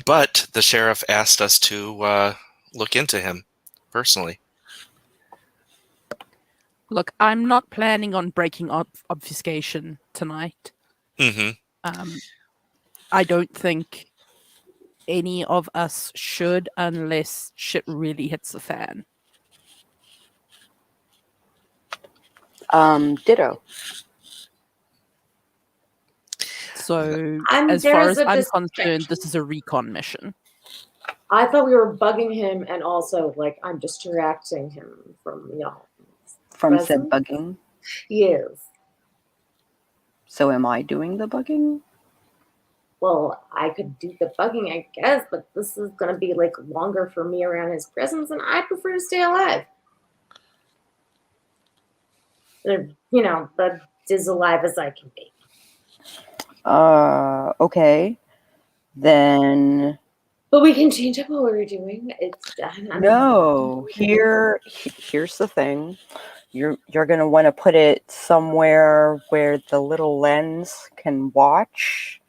Speaker 2: But the sheriff asked us to look into him personally.
Speaker 3: Look, I'm not planning on breaking obfuscation tonight.
Speaker 2: Mm-hmm.
Speaker 3: I don't think any of us should, unless shit really hits the fan.
Speaker 1: Ditto.
Speaker 3: So, as
Speaker 4: there
Speaker 3: far
Speaker 4: is
Speaker 3: as
Speaker 4: a
Speaker 3: I'm
Speaker 4: distraction.
Speaker 3: concerned, this is a recon mission.
Speaker 4: I thought we were bugging him, and also like I'm distracting him from y'all.
Speaker 1: From said
Speaker 4: Present?
Speaker 1: bugging.
Speaker 4: Yes.
Speaker 1: So am I doing the bugging?
Speaker 4: Well, I could do the bugging, I guess, but this is gonna be like longer for me around his presence, and I prefer to stay alive. But as alive as I can be.
Speaker 1: Okay. Then
Speaker 4: But we can change up what we're doing.
Speaker 1: no. Here's the thing. You're gonna want to put it somewhere where the little lens can watch.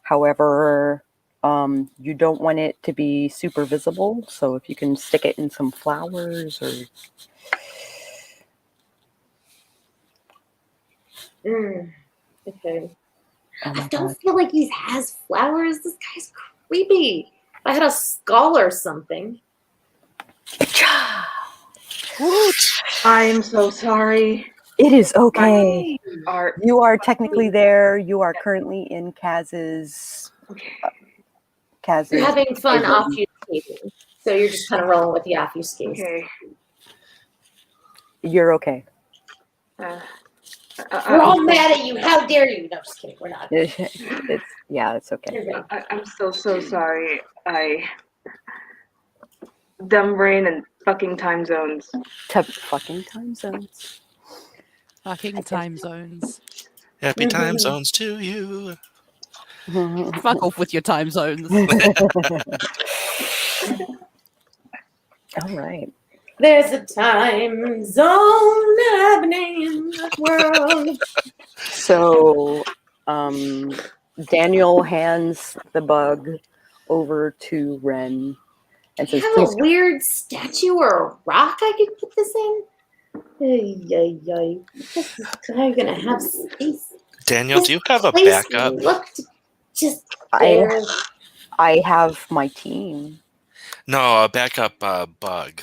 Speaker 1: However, you don't want it to be super visible. So if you can stick it in some flowers or
Speaker 4: Okay.
Speaker 1: oh
Speaker 4: I
Speaker 1: my
Speaker 4: don't
Speaker 1: god.
Speaker 4: feel like he has flowers. This guy's creepy. If I had a skull or something.
Speaker 5: I'm so sorry.
Speaker 1: It is okay.
Speaker 5: Art.
Speaker 1: You are technically there. You are currently in Kaz's.
Speaker 5: Okay.
Speaker 1: Kaz's.
Speaker 4: You're having fun
Speaker 1: bedroom.
Speaker 4: obfuscating. So you're just kind of rolling with the obfuscation.
Speaker 5: Okay.
Speaker 1: You're okay.
Speaker 4: We're all mad at you. How dare you? No, just kidding. We're not.
Speaker 1: It's okay.
Speaker 5: I'm so sorry. Dumb brain and fucking time zones.
Speaker 1: Fucking time zones.
Speaker 3: Fucking time zones.
Speaker 2: Happy time zones to you.
Speaker 3: Fuck off with your time zones.
Speaker 1: All right.
Speaker 4: There's a time zone happening in the world.
Speaker 1: So, Daniel hands the bug over to Ren and
Speaker 4: Do you
Speaker 1: says,
Speaker 4: have
Speaker 1: "Please."
Speaker 4: a weird statue or a rock I could put this in? This guy gonna have space.
Speaker 2: Daniel, do you have a
Speaker 4: Place
Speaker 2: backup?
Speaker 4: looked just there.
Speaker 1: I have my team.
Speaker 2: No, a backup bug.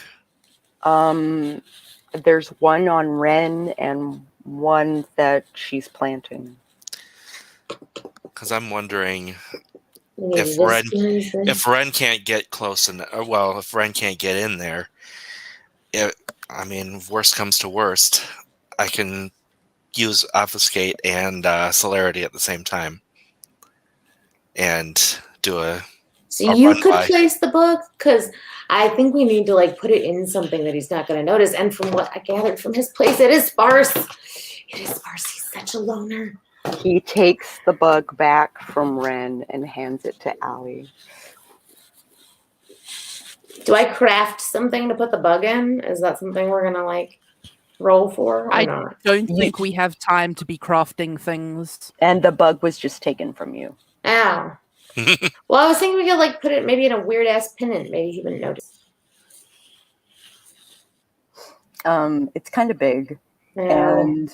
Speaker 1: There's one on Ren and one that she's planting.
Speaker 2: Because I'm wondering
Speaker 4: Maybe
Speaker 2: if
Speaker 4: this
Speaker 2: Ren can't get close if Ren can't get in there, worst comes to worst, I can use obfuscate and celerity at the same time, and do a.
Speaker 4: So
Speaker 2: a
Speaker 4: you
Speaker 2: run
Speaker 4: could
Speaker 2: by.
Speaker 4: place the book, because I think we need to like put it in something that he's not going to notice. And from what I gathered from his place, it is sparse. It is sparse. He's such a loner.
Speaker 1: He takes the bug back from Ren and hands it to Allie.
Speaker 4: Do I craft something to put the bug in? Is that something we're gonna like roll for or
Speaker 3: I
Speaker 4: not?
Speaker 3: don't think we have time to be crafting things.
Speaker 1: And the bug was just taken from you.
Speaker 4: Ow. Well, I was thinking we could like put it maybe in a weird ass pendant. Maybe he wouldn't notice.
Speaker 1: It's kind of big,
Speaker 4: Yeah.
Speaker 1: and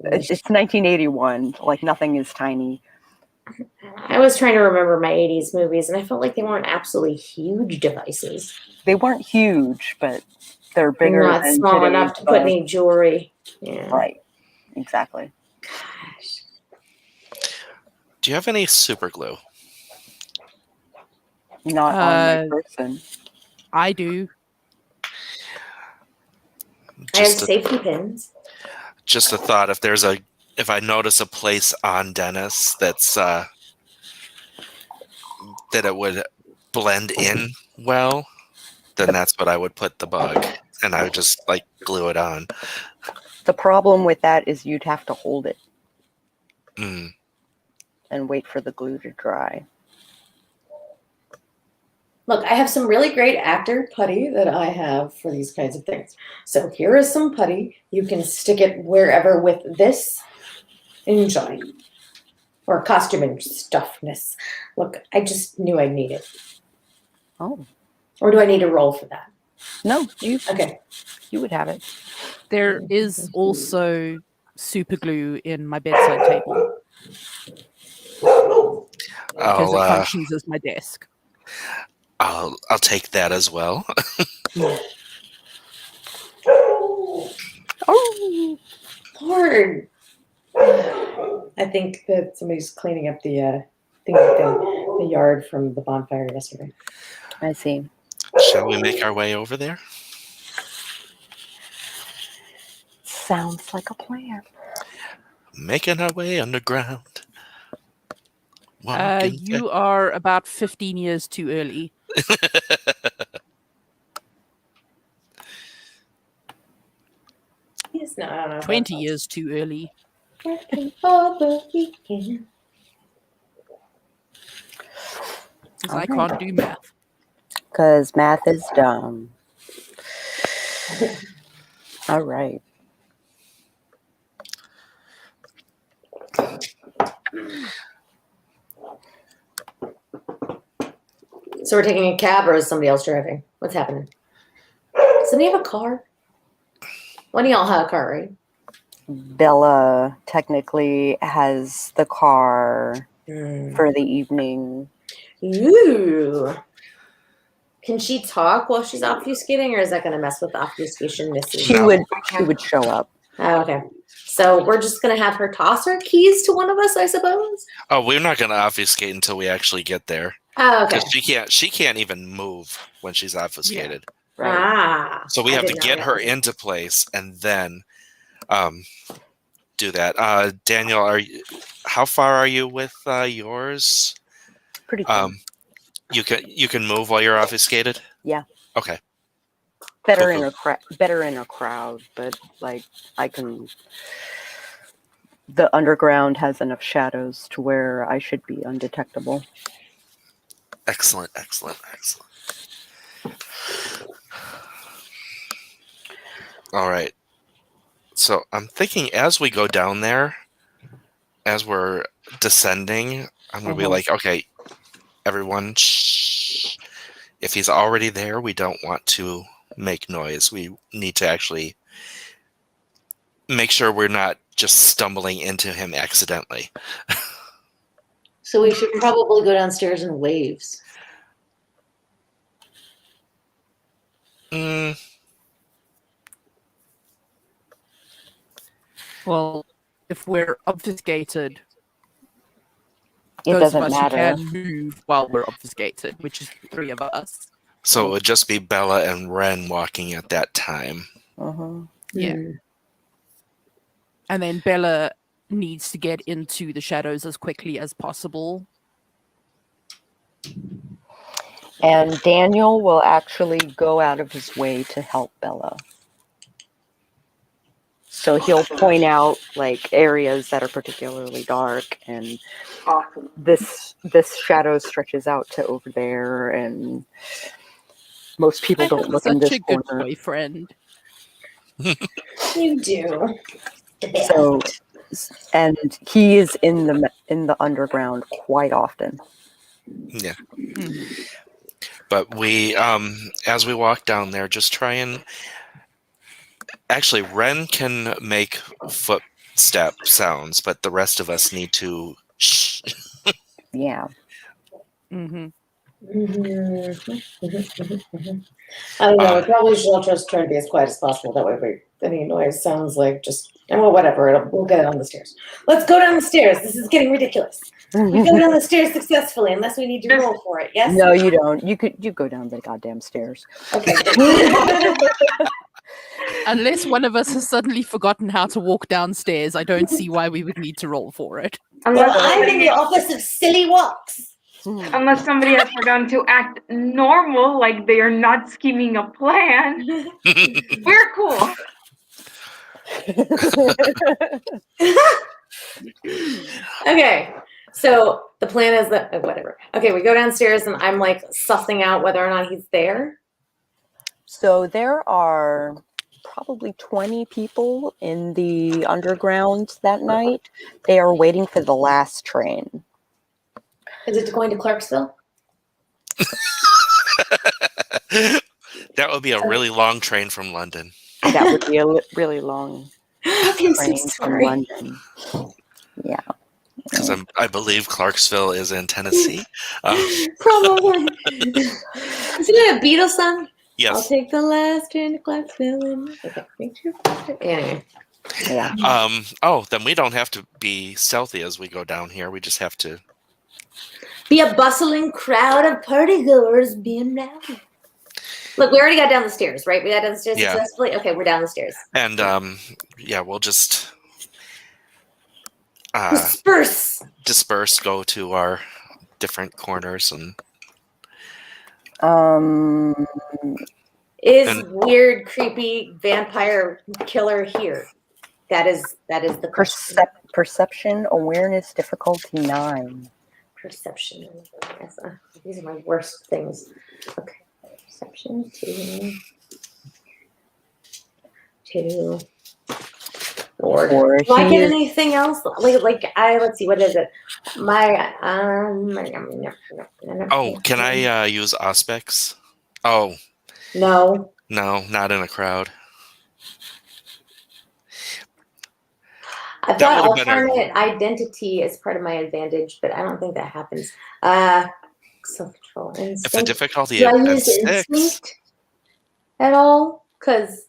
Speaker 1: it's 1981. Like nothing is tiny.
Speaker 4: I was trying to remember my 80s movies, and I felt like they weren't absolutely huge devices.
Speaker 1: They weren't huge, but they're
Speaker 4: They're
Speaker 1: bigger
Speaker 4: not
Speaker 1: than
Speaker 4: small
Speaker 1: today's
Speaker 4: enough to put
Speaker 1: bug.
Speaker 4: any jewelry. Yeah.
Speaker 1: Right. Exactly.
Speaker 4: Gosh.
Speaker 2: Do you have any super glue?
Speaker 1: Not on my person.
Speaker 3: I do.
Speaker 4: I have safety pins.
Speaker 2: Just a thought: if I notice a place on Dennis that's that it would blend in well, then that's what I would put the bug, and I would just like glue it on.
Speaker 1: The problem with that is you'd have to hold it
Speaker 2: Mm.
Speaker 1: and wait for the glue to dry.
Speaker 4: Look, I have some really great actor putty that I have for these kinds of things. So here is some putty. You can stick it wherever with this. Enjoy. Or costume and stuffness. Look, I just knew I'd need it.
Speaker 1: Oh.
Speaker 4: Or do I need to roll for that?
Speaker 1: No,
Speaker 4: Okay.
Speaker 1: you would have it.
Speaker 3: There is also super glue in my bedside table because it functions as my desk.
Speaker 2: I'll take that as well.
Speaker 4: Oh, Lord. I think that somebody's cleaning up the the yard from the bonfire yesterday.
Speaker 1: I see.
Speaker 2: Shall we make our way over there?
Speaker 1: Sounds like a plan.
Speaker 2: Making our way underground. Walking
Speaker 3: You are about 15 years too early.
Speaker 4: Yes, no, I don't know.
Speaker 3: 20 years too early.
Speaker 4: Working for the weekend.
Speaker 3: Because I can't do math.
Speaker 1: Because math is dumb. All right.
Speaker 4: So we're taking a cab, or is somebody else driving? What's happening? Does somebody have a car? One of y'all have a car, right?
Speaker 1: Bella technically has the car for the evening.
Speaker 4: Ooh. Can she talk while she's obfuscating, or is that going to mess with the obfuscation?
Speaker 1: She would show up.
Speaker 4: Oh, okay. So we're just going to have her toss her keys to one of us, I suppose?
Speaker 2: Oh, we're not going to obfuscate until we actually get there.
Speaker 4: Oh, okay.
Speaker 2: Because she can't even move when she's obfuscated.
Speaker 1: Yeah. Right.
Speaker 4: Ah.
Speaker 2: So we have to get her
Speaker 4: that.
Speaker 2: into place and then do that. Daniel, how far are you with yours?
Speaker 1: Pretty cool.
Speaker 2: You can move while you're obfuscated?
Speaker 1: Yeah.
Speaker 2: Okay.
Speaker 1: Better
Speaker 2: Cool.
Speaker 1: in a crowd, but like I can. The underground has enough shadows to where I should be undetectable.
Speaker 2: Excellent. All right. So I'm thinking as we go down there, as we're descending, I'm going to be like, okay, everyone, shh. If he's already there, we don't want to make noise. We need to actually make sure we're not just stumbling into him accidentally.
Speaker 4: So we should probably go downstairs in waves.
Speaker 3: Well, if we're obfuscated,
Speaker 1: It
Speaker 3: those of
Speaker 1: doesn't
Speaker 3: us
Speaker 1: matter.
Speaker 3: who can move while we're obfuscated, which is the three of us.
Speaker 2: So it would just be Bella and Ren walking at that time.
Speaker 3: Yeah. And then Bella needs to get into the shadows as quickly as possible.
Speaker 1: And Daniel will actually go out of his way to help Bella. So he'll point out like areas that are particularly dark, and
Speaker 5: Awesome.
Speaker 1: this shadow stretches out to over there, and most people don't look in
Speaker 3: Such
Speaker 1: this
Speaker 3: a good
Speaker 1: corner.
Speaker 3: boyfriend.
Speaker 4: You do.
Speaker 1: So, and he is in the underground quite often.
Speaker 2: Yeah. But we, as we walk down there, just try and... Actually, Ren can make footstep sounds, but the rest of us need to shh.
Speaker 1: Yeah.
Speaker 4: I don't know. We probably should all just try to be as quiet as possible. That way, any noise sounds like just, well, whatever. We'll get it on the stairs. Let's go down the stairs. This is getting ridiculous. We go down the stairs successfully, unless we need to roll for it. Yes.
Speaker 1: No, you don't. You go down the goddamn stairs.
Speaker 4: Okay.
Speaker 3: Unless one of us has suddenly forgotten how to walk downstairs, I don't see why we would need to roll for it.
Speaker 4: Well, I'm in the office of silly walks.
Speaker 5: Unless somebody has forgotten to act normal, like they are not scheming a plan. We're cool.
Speaker 4: Okay. So the plan is that whatever. Okay, we go downstairs and I'm like sussing out whether or not he's there.
Speaker 1: So there are probably 20 people in the underground that night. They are waiting for the last train.
Speaker 4: Is it going to Clarksville?
Speaker 2: That would be a really long train from London.
Speaker 1: That would be a really long
Speaker 4: I'm so
Speaker 1: train from
Speaker 4: sorry.
Speaker 1: London. Yeah.
Speaker 2: Because I believe Clarksville is in Tennessee.
Speaker 4: Probably. Isn't it a Beatles song? I'll
Speaker 2: Yes.
Speaker 4: take the last train to Clarksville. Okay, thank you. Anyway.
Speaker 1: Yeah.
Speaker 2: Oh, then we don't have to be stealthy as we go down here. We just have to.
Speaker 4: Be a bustling crowd of partygoers being rowdy. Look, we already got down the stairs, right? We got down the stairs
Speaker 2: Yeah.
Speaker 4: successfully? Okay, we're down the stairs.
Speaker 2: And yeah, we'll just
Speaker 4: Disperse!
Speaker 2: go to our different corners and
Speaker 4: Is weird, creepy vampire killer here? That is the question.
Speaker 1: Perception, awareness, difficulty 9.
Speaker 4: Perception. These are my worst things. Okay. Perception 2. 4. Do I get anything else? Let's see, what is it?
Speaker 2: Oh, can I use Auspex? Oh.
Speaker 4: No.
Speaker 2: No, not in a crowd.
Speaker 4: I've got alternate identity as part of my advantage, but I don't think that happens. Self-control.
Speaker 2: If the difficulty
Speaker 4: do I
Speaker 2: is
Speaker 4: use
Speaker 2: 6
Speaker 4: instinct at all? Because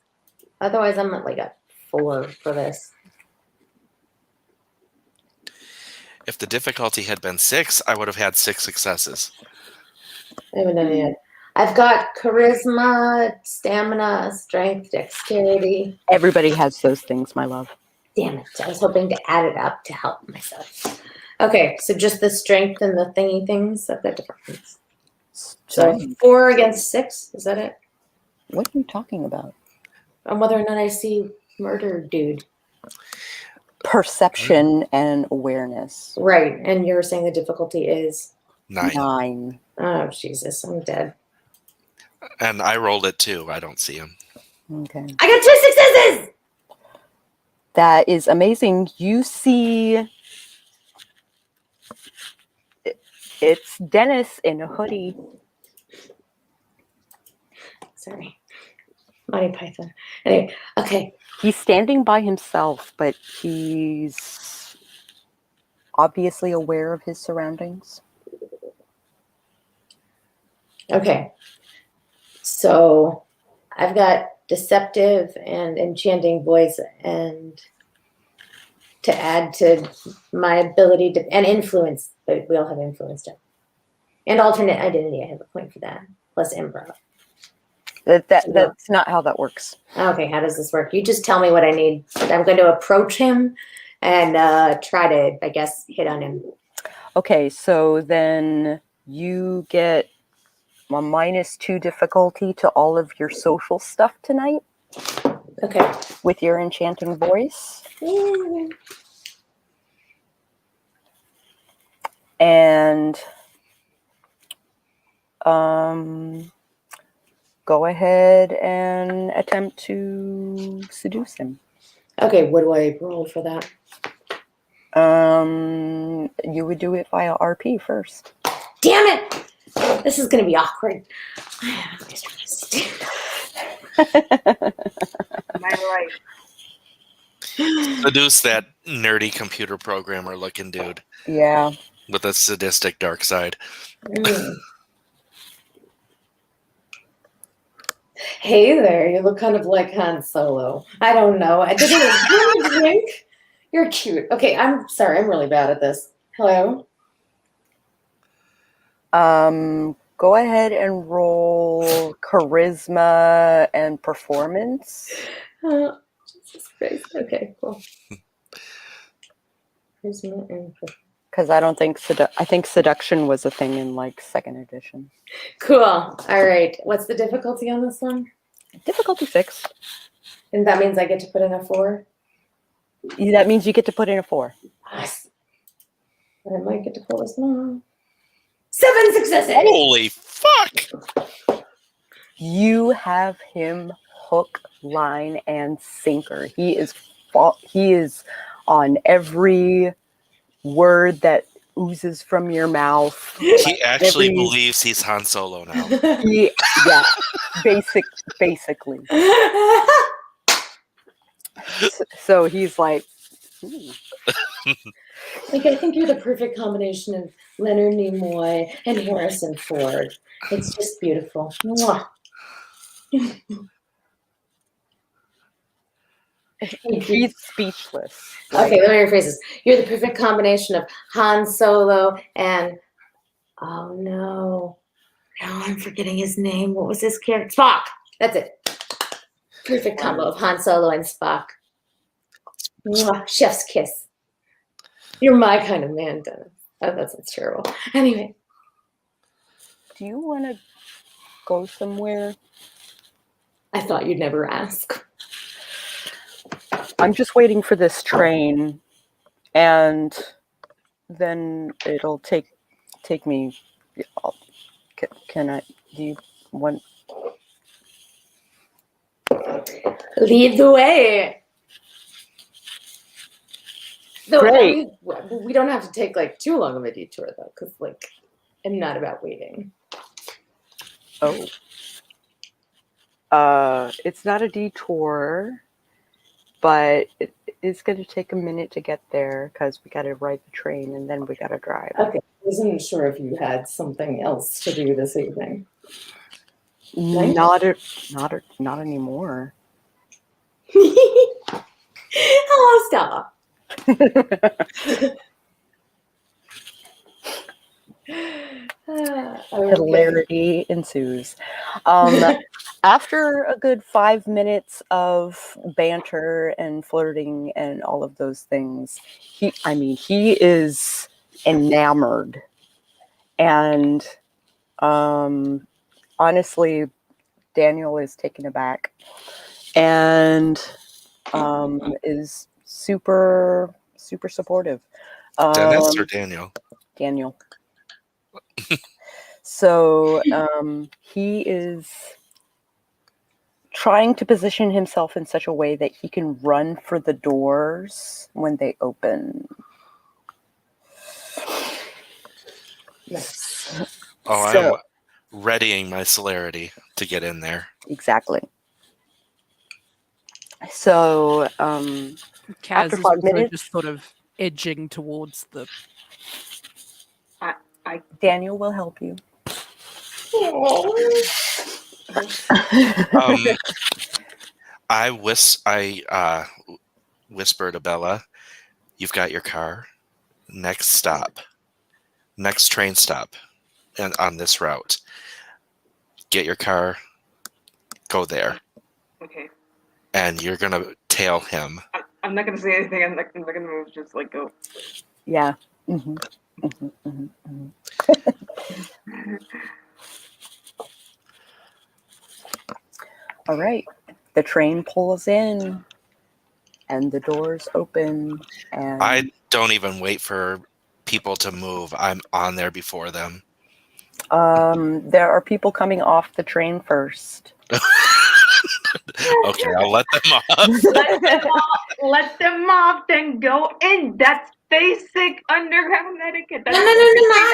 Speaker 4: otherwise I'm at like a 4 for this.
Speaker 2: If the difficulty had been 6, I would have had 6 successes.
Speaker 4: I haven't done it yet. I've got charisma, stamina, strength, dexterity.
Speaker 1: Everybody has those things, my love.
Speaker 4: Damn it. I was hoping to add it up to help myself. Okay, so just the strength and the thingy things. I've got different things. So 4 against 6, is that it?
Speaker 1: What are you talking about?
Speaker 4: On whether or not I see murder dude.
Speaker 1: Perception and awareness.
Speaker 4: Right, and you're saying the difficulty is?
Speaker 1: 9.
Speaker 4: Oh, Jesus, I'm dead.
Speaker 2: And I rolled it too. I don't see him.
Speaker 1: Okay.
Speaker 4: I got 2 successes!
Speaker 1: That is amazing. You see, it's Dennis in a hoodie.
Speaker 4: Sorry. Monty Python. Anyway, okay.
Speaker 1: He's standing by himself, but he's obviously aware of his surroundings.
Speaker 4: Okay. So I've got deceptive and enchanting voice, and to add to my ability to, and influence, but we all have influence too. And alternate identity, I have a point for that, plus improv.
Speaker 1: That's not how that works.
Speaker 4: Okay, how does this work? You just tell me what I need. I'm going to approach him and try to, I guess, hit on him.
Speaker 1: Okay, so then you get a -2 difficulty to all of your social stuff tonight.
Speaker 4: Okay.
Speaker 1: With your enchanting voice. And go ahead and attempt to seduce him.
Speaker 4: Okay, what do I roll for that?
Speaker 1: You would do it via RP first.
Speaker 4: Damn it! This is going to be awkward.
Speaker 5: My life.
Speaker 2: Seduce that nerdy computer programmer looking dude.
Speaker 1: Yeah.
Speaker 2: With a sadistic dark side.
Speaker 4: Hey there, you look kind of like Han Solo. I don't know. I didn't drink. You're cute. Okay, I'm sorry. I'm really bad at this. Hello?
Speaker 1: Go ahead and roll charisma and performance.
Speaker 4: Jesus Christ. Okay, cool. Charisma and performance.
Speaker 1: Because I don't think I think seduction was a thing in like 2nd edition.
Speaker 4: Cool. All right. What's the difficulty on this one?
Speaker 1: Difficulty 6.
Speaker 4: And that means I get to put in a 4?
Speaker 1: That means you get to put in a 4.
Speaker 4: Yes. I might get to pull this one off. 7 successes!
Speaker 2: Holy fuck!
Speaker 1: You have him hook, line, and sinker. He is on every word that oozes from your mouth.
Speaker 2: He actually believes he's Han Solo now.
Speaker 1: Yeah, basically. So he's like,
Speaker 4: Like, I think you're the perfect combination of Leonard Nimoy and Harrison Ford. It's just beautiful. Mwah.
Speaker 1: He's speechless.
Speaker 4: Okay, let me rephrase this. You're the perfect combination of Han Solo and oh no, I'm forgetting his name. What was his character? Spock. That's it. Perfect combo of Han Solo and Spock. Mwah, chef's kiss. You're my kind of man, Dennis. Oh, that sounds terrible. Anyway.
Speaker 1: Do you want to go somewhere?
Speaker 4: I thought you'd never ask.
Speaker 1: I'm just waiting for this train, and then it'll take me. Can I? Do you want?
Speaker 4: Lead the way. No,
Speaker 1: Great.
Speaker 4: we don't have to take like too long of a detour though, because like I'm not about waiting.
Speaker 1: Oh. It's not a detour, but it is going to take a minute to get there because we got to ride the train and then we got to drive.
Speaker 4: Okay, I wasn't sure if you had something else to do this evening.
Speaker 1: Not anymore.
Speaker 4: Hello, Stella.
Speaker 1: Hilarity ensues. After a good 5 minutes of banter and flirting and all of those things, he is enamored. And honestly, Daniel is taken aback and is super, super supportive.
Speaker 2: Dennis or Daniel?
Speaker 1: Daniel. So he is trying to position himself in such a way that he can run for the doors when they open.
Speaker 4: Nice.
Speaker 2: Oh,
Speaker 1: So,
Speaker 2: I'm readying my celerity to get in there.
Speaker 1: exactly. So
Speaker 3: Kaz
Speaker 1: after
Speaker 3: is
Speaker 1: 5
Speaker 3: also
Speaker 1: minutes,
Speaker 3: just sort of edging towards the.
Speaker 1: Daniel will help you.
Speaker 2: I whisper to Bella, "You've got your car. Next train stop, and on this route, get your car, go there,
Speaker 5: Okay.
Speaker 2: and you're gonna tail him."
Speaker 5: I'm not gonna say anything. I'm not gonna move. Just like go.
Speaker 1: Yeah. Mm-hmm. Mm-hmm. Mm-hmm. Mm-hmm. All right. The train pulls in and the doors open and
Speaker 2: I don't even wait for people to move. I'm on there before them.
Speaker 1: there are people coming off the train first.
Speaker 2: Okay, I'll let them off.
Speaker 5: Let them off, then go in. That's basic underground etiquette. That's
Speaker 4: No,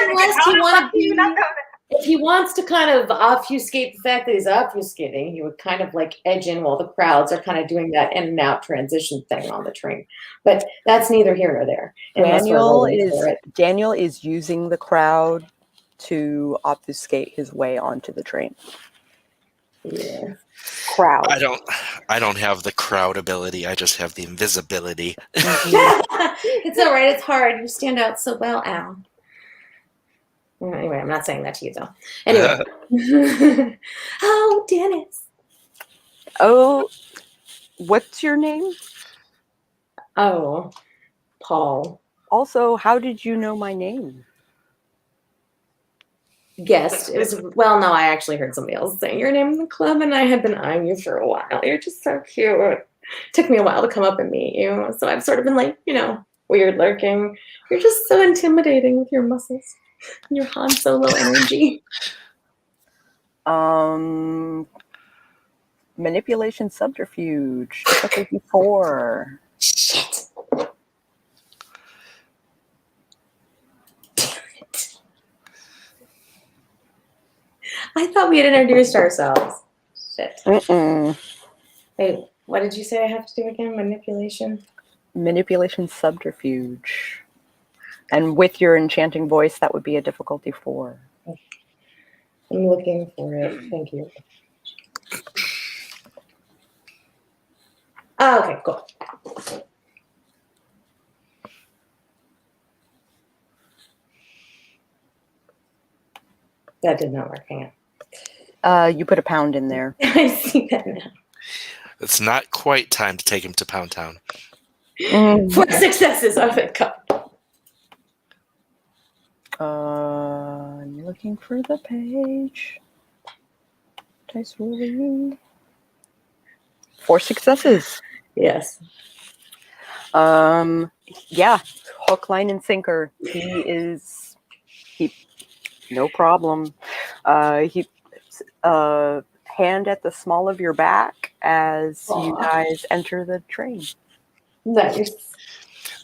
Speaker 4: unless you want to be.
Speaker 5: not know
Speaker 4: If he wants to kind of obfuscate the fact that he's obfuscating, he would kind of like edge in while the crowds are kind of doing that in and out transition thing on the train. But that's neither here nor there.
Speaker 1: Daniel is using the crowd to obfuscate his way onto the train.
Speaker 4: Yeah.
Speaker 1: Crowd.
Speaker 2: I don't have the crowd ability. I just have the invisibility.
Speaker 4: It's all right. It's hard. You stand out so well, Al. Anyway, I'm not saying that to you, though. Anyway. Oh, Dennis.
Speaker 1: Oh, what's your name?
Speaker 4: Oh, Paul.
Speaker 1: Also, how did you know my name?
Speaker 4: Guessed. It was, well, no, I actually heard somebody else saying your name in the club, and I had been eyeing you for a while. You're just so cute. It took me a while to come up and meet you, so I've sort of been like, weird lurking. You're just so intimidating with your muscles and your Han Solo energy.
Speaker 1: Manipulation subterfuge. Difficulty 4.
Speaker 4: Shit. I thought we had introduced ourselves. Shit. Wait, what did you say I have to do again? Manipulation?
Speaker 1: Manipulation subterfuge. And with your enchanting voice, that would be a difficulty 4.
Speaker 4: I'm looking for it. Thank you. Oh, okay, cool. That did not work. Hang on.
Speaker 1: You put a pound in there.
Speaker 4: I see that now.
Speaker 2: It's not quite time to take him to Pound Town.
Speaker 1: 4
Speaker 4: successes. Oh, thank God.
Speaker 1: I'm looking for the page. Dice rolling. 4 successes.
Speaker 4: Yes.
Speaker 1: Yeah, hook, line, and sinker. He no problem. He hand at the small of your back as you guys enter the train.
Speaker 4: Nice.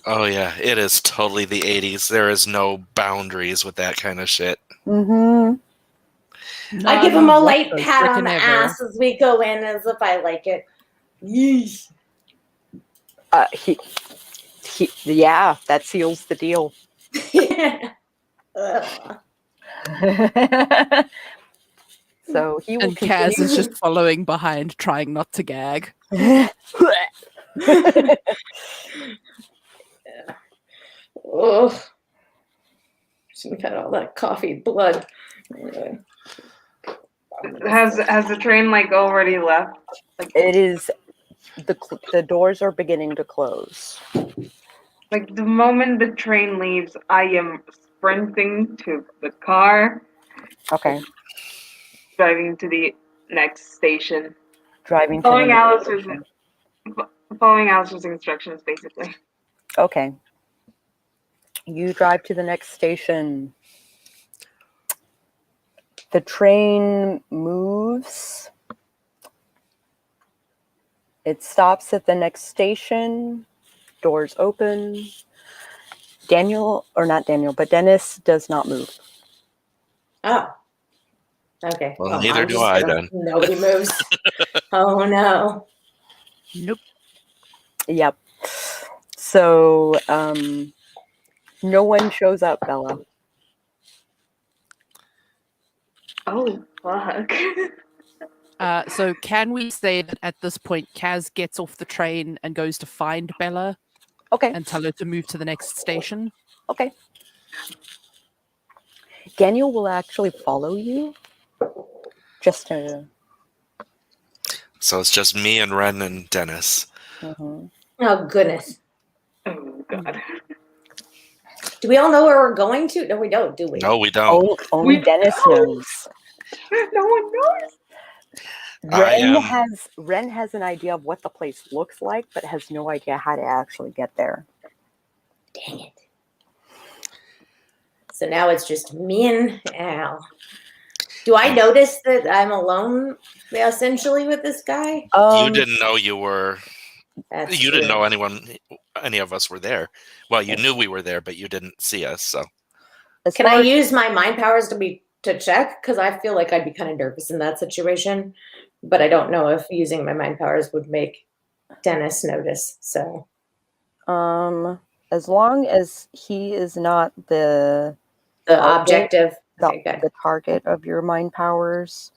Speaker 2: Oh yeah, it is totally the 80s. There is no boundaries with that kind of shit.
Speaker 1: Mm-hmm.
Speaker 4: I give him a
Speaker 3: None
Speaker 4: light pat on the
Speaker 3: whatsoever.
Speaker 4: ass as we go in, as if I like it. Yeesh.
Speaker 1: Yeah, that seals the deal.
Speaker 4: Ugh.
Speaker 1: So he will
Speaker 3: And Kaz is
Speaker 1: continue.
Speaker 3: just following behind, trying not to gag.
Speaker 4: Ugh. Shouldn't have had all that coffee blood.
Speaker 5: Has the train like already left? Like,
Speaker 1: It is the doors are beginning to close.
Speaker 5: like the moment the train leaves, I am sprinting to the car,
Speaker 1: Okay,
Speaker 5: driving to the next station,
Speaker 1: driving to the
Speaker 5: following
Speaker 1: next
Speaker 5: Alice's
Speaker 1: station.
Speaker 5: following Alice's instructions, basically.
Speaker 1: Okay, you drive to the next station. The train moves. It stops at the next station. Doors open. Dennis does not move.
Speaker 4: Oh. Okay.
Speaker 2: Well, neither
Speaker 4: I'm
Speaker 2: do
Speaker 4: just
Speaker 2: I
Speaker 4: gonna-
Speaker 2: then.
Speaker 4: Nobody moves. Oh no.
Speaker 3: Nope.
Speaker 1: Yep. So, no one shows up, Bella.
Speaker 5: Oh fuck!
Speaker 3: So can we say that at this point, Kaz gets off the train and goes to find Bella
Speaker 1: Okay,
Speaker 3: and tell her to move to the next station?
Speaker 1: okay. Daniel will actually follow you. Just to.
Speaker 2: So it's just me and Ren and Dennis.
Speaker 1: Mhm.
Speaker 4: Oh goodness.
Speaker 5: Oh god!
Speaker 4: Do we all know where we're going to? No, we don't, do we?
Speaker 2: No, we don't.
Speaker 1: Only
Speaker 5: We
Speaker 1: Dennis
Speaker 5: don't.
Speaker 1: knows.
Speaker 5: No one knows.
Speaker 1: Ren has an idea of what the place looks like, but has no idea how to actually get there.
Speaker 4: Dang it. So now it's just me and Al. Do I notice that I'm alone essentially with this guy?
Speaker 2: You didn't know you were.
Speaker 4: That's
Speaker 2: You
Speaker 4: true.
Speaker 2: didn't know any of us were there. Well, you knew we were there, but you didn't see us. So
Speaker 4: Can I use my mind powers to check? Because I feel like I'd be kind of nervous in that situation, but I don't know if using my mind powers would make Dennis notice. So,
Speaker 1: as long as he is not the
Speaker 4: the objective, okay, good.
Speaker 1: the target of your mind powers.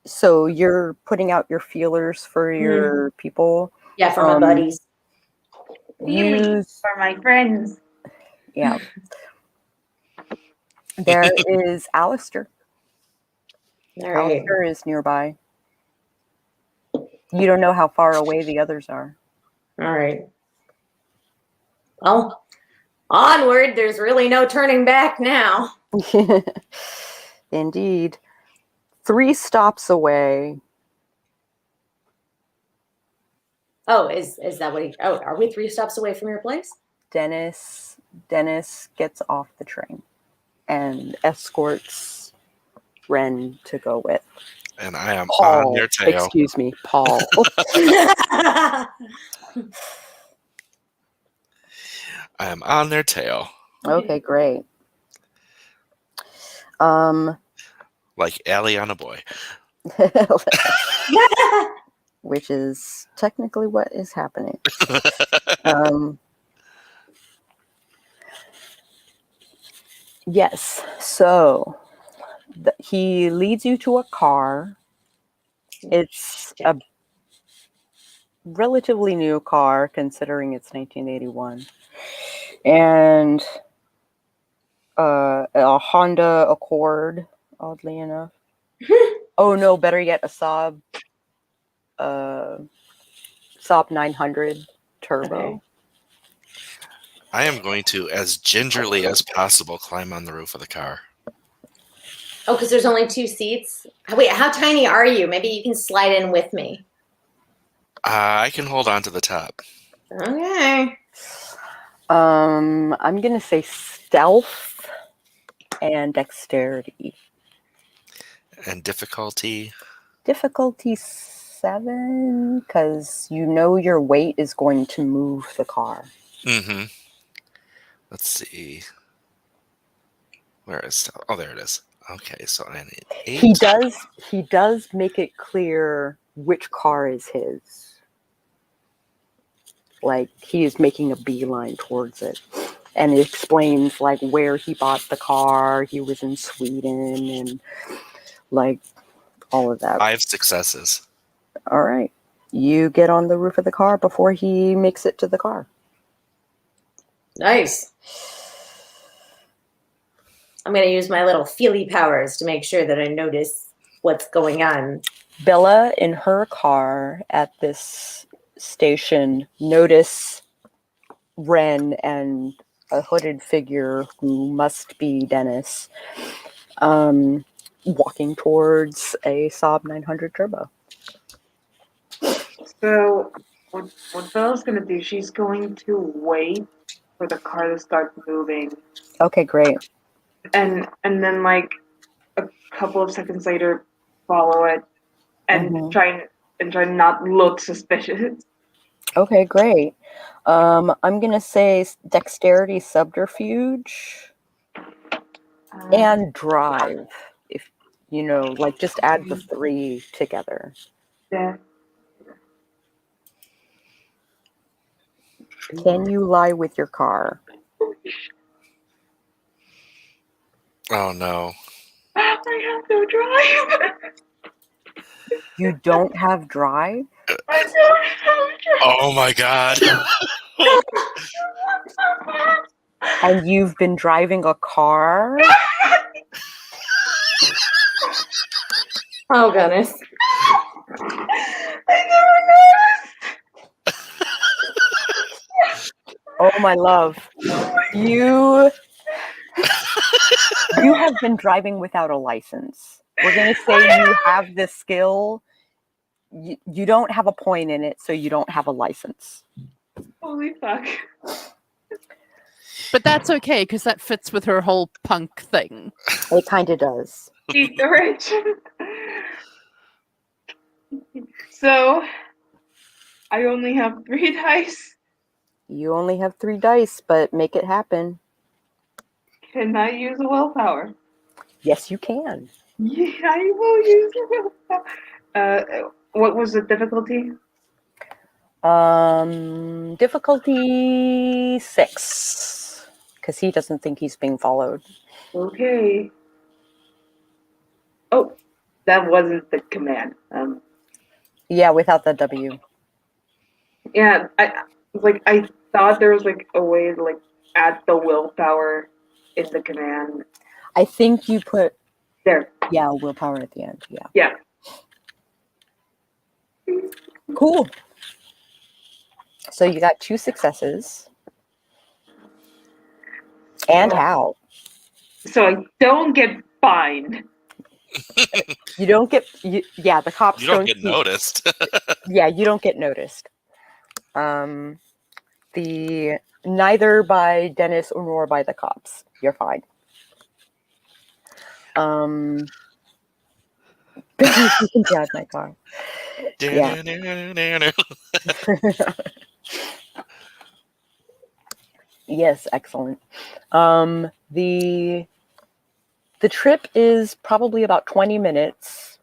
Speaker 1: So you're putting out your feelers for your people.
Speaker 4: Yeah, for my buddies.
Speaker 1: Use
Speaker 5: For my friends.
Speaker 1: yeah. There is Allistair.
Speaker 4: All right.
Speaker 1: Allistair is nearby. You don't know how far away the others are.
Speaker 4: All right. Well, onward. There's really no turning back now.
Speaker 1: Indeed. 3 stops away.
Speaker 4: Oh, is that what he? Oh, are we 3 stops away from your place?
Speaker 1: Dennis gets off the train and escorts Ren to go with.
Speaker 2: and I am
Speaker 1: Paul.
Speaker 2: on their tail.
Speaker 1: Excuse me, Paul.
Speaker 2: I am on their tail.
Speaker 1: Okay, great.
Speaker 2: Like Allie on a boy.
Speaker 1: Which is technically what is happening. Yes, so he leads you to a car. It's relatively new car considering it's 1981. And a Honda Accord, oddly enough. Oh no, better yet, a Saab 900 turbo.
Speaker 4: Okay.
Speaker 2: I am going to, as gingerly as possible, climb on the roof of the car.
Speaker 4: Oh, because there's only 2 seats? Wait, how tiny are you? Maybe you can slide in with me.
Speaker 2: I can hold on to the top.
Speaker 4: Okay.
Speaker 1: I'm gonna say stealth and dexterity.
Speaker 2: And difficulty.
Speaker 1: Difficulty 7, because you know your weight is going to move the car.
Speaker 2: Mm-hmm. Let's see. Where is... Oh, there it is. Okay, so I need 8.
Speaker 1: He does make it clear which car is his. Like, he is making a beeline towards it. And it explains, like, where he bought the car. He was in Sweden and, like, all of that.
Speaker 2: 5 successes.
Speaker 1: All right. You get on the roof of the car before he makes it to the car.
Speaker 4: Nice. I'm going to use my little feely powers to make sure that I notice what's going on.
Speaker 1: Bella, in her car at this station, notice Ren and a hooded figure who must be Dennis walking towards a Saab 900 turbo.
Speaker 5: So what Bella's gonna do? She's going to wait for the car to start moving,
Speaker 1: Okay, great.
Speaker 5: and then like a couple of seconds later, follow it and try not look suspicious.
Speaker 1: Okay, great. I'm gonna say dexterity subterfuge and drive. If you know, like, just add the 3 together.
Speaker 5: Yeah.
Speaker 1: Can you lie with your car?
Speaker 2: Oh, no.
Speaker 5: I have no drive.
Speaker 1: You don't have drive?
Speaker 5: I don't have drive.
Speaker 2: Oh, my God.
Speaker 1: And you've been driving a car?
Speaker 4: Oh, goodness.
Speaker 5: I never noticed.
Speaker 1: Oh, my love. You have been driving without a license. We're going to say you have this skill. You don't have a point in it, so you don't have a license.
Speaker 5: Holy fuck.
Speaker 3: But that's okay, because that fits with her whole punk thing.
Speaker 1: It kind of does.
Speaker 5: Eat the rich. So, I only have 3 dice.
Speaker 1: You only have 3 dice, but make it happen.
Speaker 5: Can I use a willpower?
Speaker 1: Yes, you can.
Speaker 5: Yeah, I will use a willpower. What was the difficulty?
Speaker 1: Difficulty 6, because he doesn't think he's being followed.
Speaker 5: Okay. Oh, that wasn't the command.
Speaker 1: Yeah, without the W.
Speaker 5: Yeah, I thought there was like a way to like add the willpower in the command.
Speaker 1: I think you put,
Speaker 5: There.
Speaker 1: yeah, willpower at the end. Yeah.
Speaker 5: Yeah.
Speaker 1: Cool. So you got 2 successes. And how?
Speaker 5: So I don't get fined.
Speaker 1: You don't get, yeah, the cops
Speaker 2: You don't get
Speaker 1: see-
Speaker 2: noticed.
Speaker 1: Yeah, you don't get noticed. Neither by Dennis nor by the cops. You're fine. You can drive my car. Yeah. Yes, excellent. The trip is probably about 20 minutes.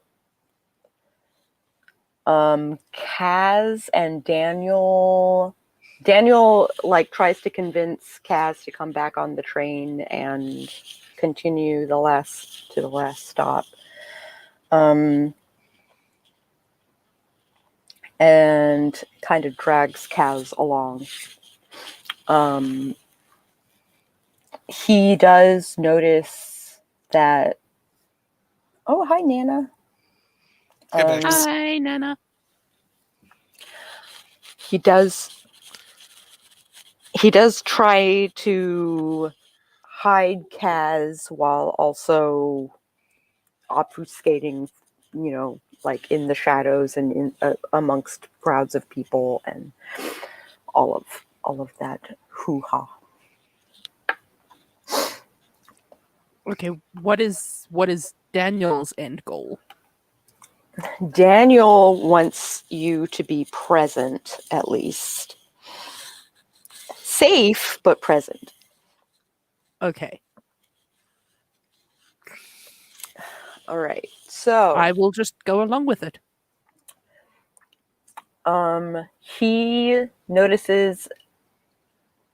Speaker 1: Kaz and Daniel like tries to convince Kaz to come back on the train and continue to the last and kind of drags Kaz along. He does notice that. Oh, hi, Nana.
Speaker 2: Hey, Bex.
Speaker 3: Hi, Nana.
Speaker 1: He does try to hide Kaz while also obfuscating, like in the shadows and in amongst crowds of people and all of that hoo-ha.
Speaker 3: Okay, what is Daniel's end goal?
Speaker 1: Daniel wants you to be present, at least. Safe, but present.
Speaker 3: Okay,
Speaker 1: All right. So
Speaker 3: I will just go along with it.
Speaker 1: he notices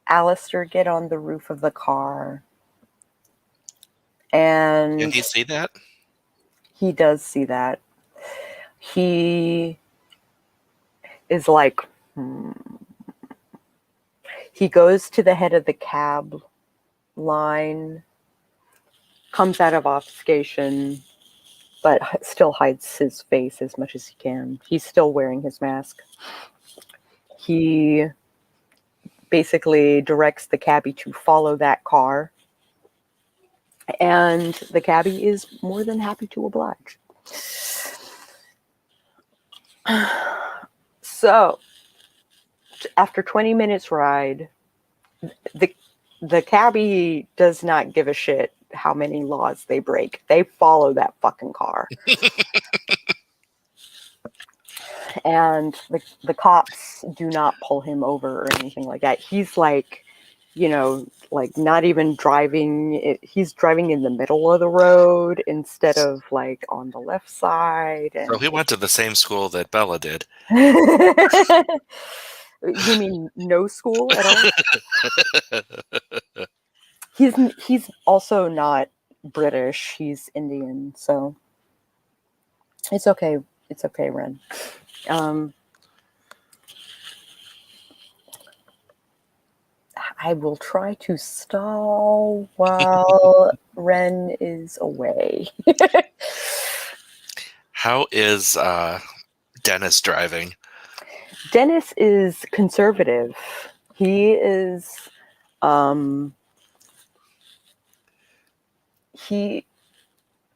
Speaker 1: Allistair get on the roof of the car. And
Speaker 2: Did he see that?
Speaker 1: he does see that. He is like, He goes to the head of the cab line, comes out of obfuscation, but still hides his face as much as he can. He's still wearing his mask. He basically directs the cabbie to follow that car, and the cabbie is more than happy to oblige. So, after 20 minutes ride, the cabbie does not give a shit how many laws they break. They follow that fucking car. And the cops do not pull him over or anything like that. He's like, like not even driving. He's driving in the middle of the road instead of like on the left side. And
Speaker 2: So he went to the same school that Bella did.
Speaker 1: You mean no school at all? He's also not British. He's Indian, so it's okay. It's okay, Ren. I will try to stall while Ren is away.
Speaker 2: How is Dennis driving?
Speaker 1: Dennis is conservative. He is he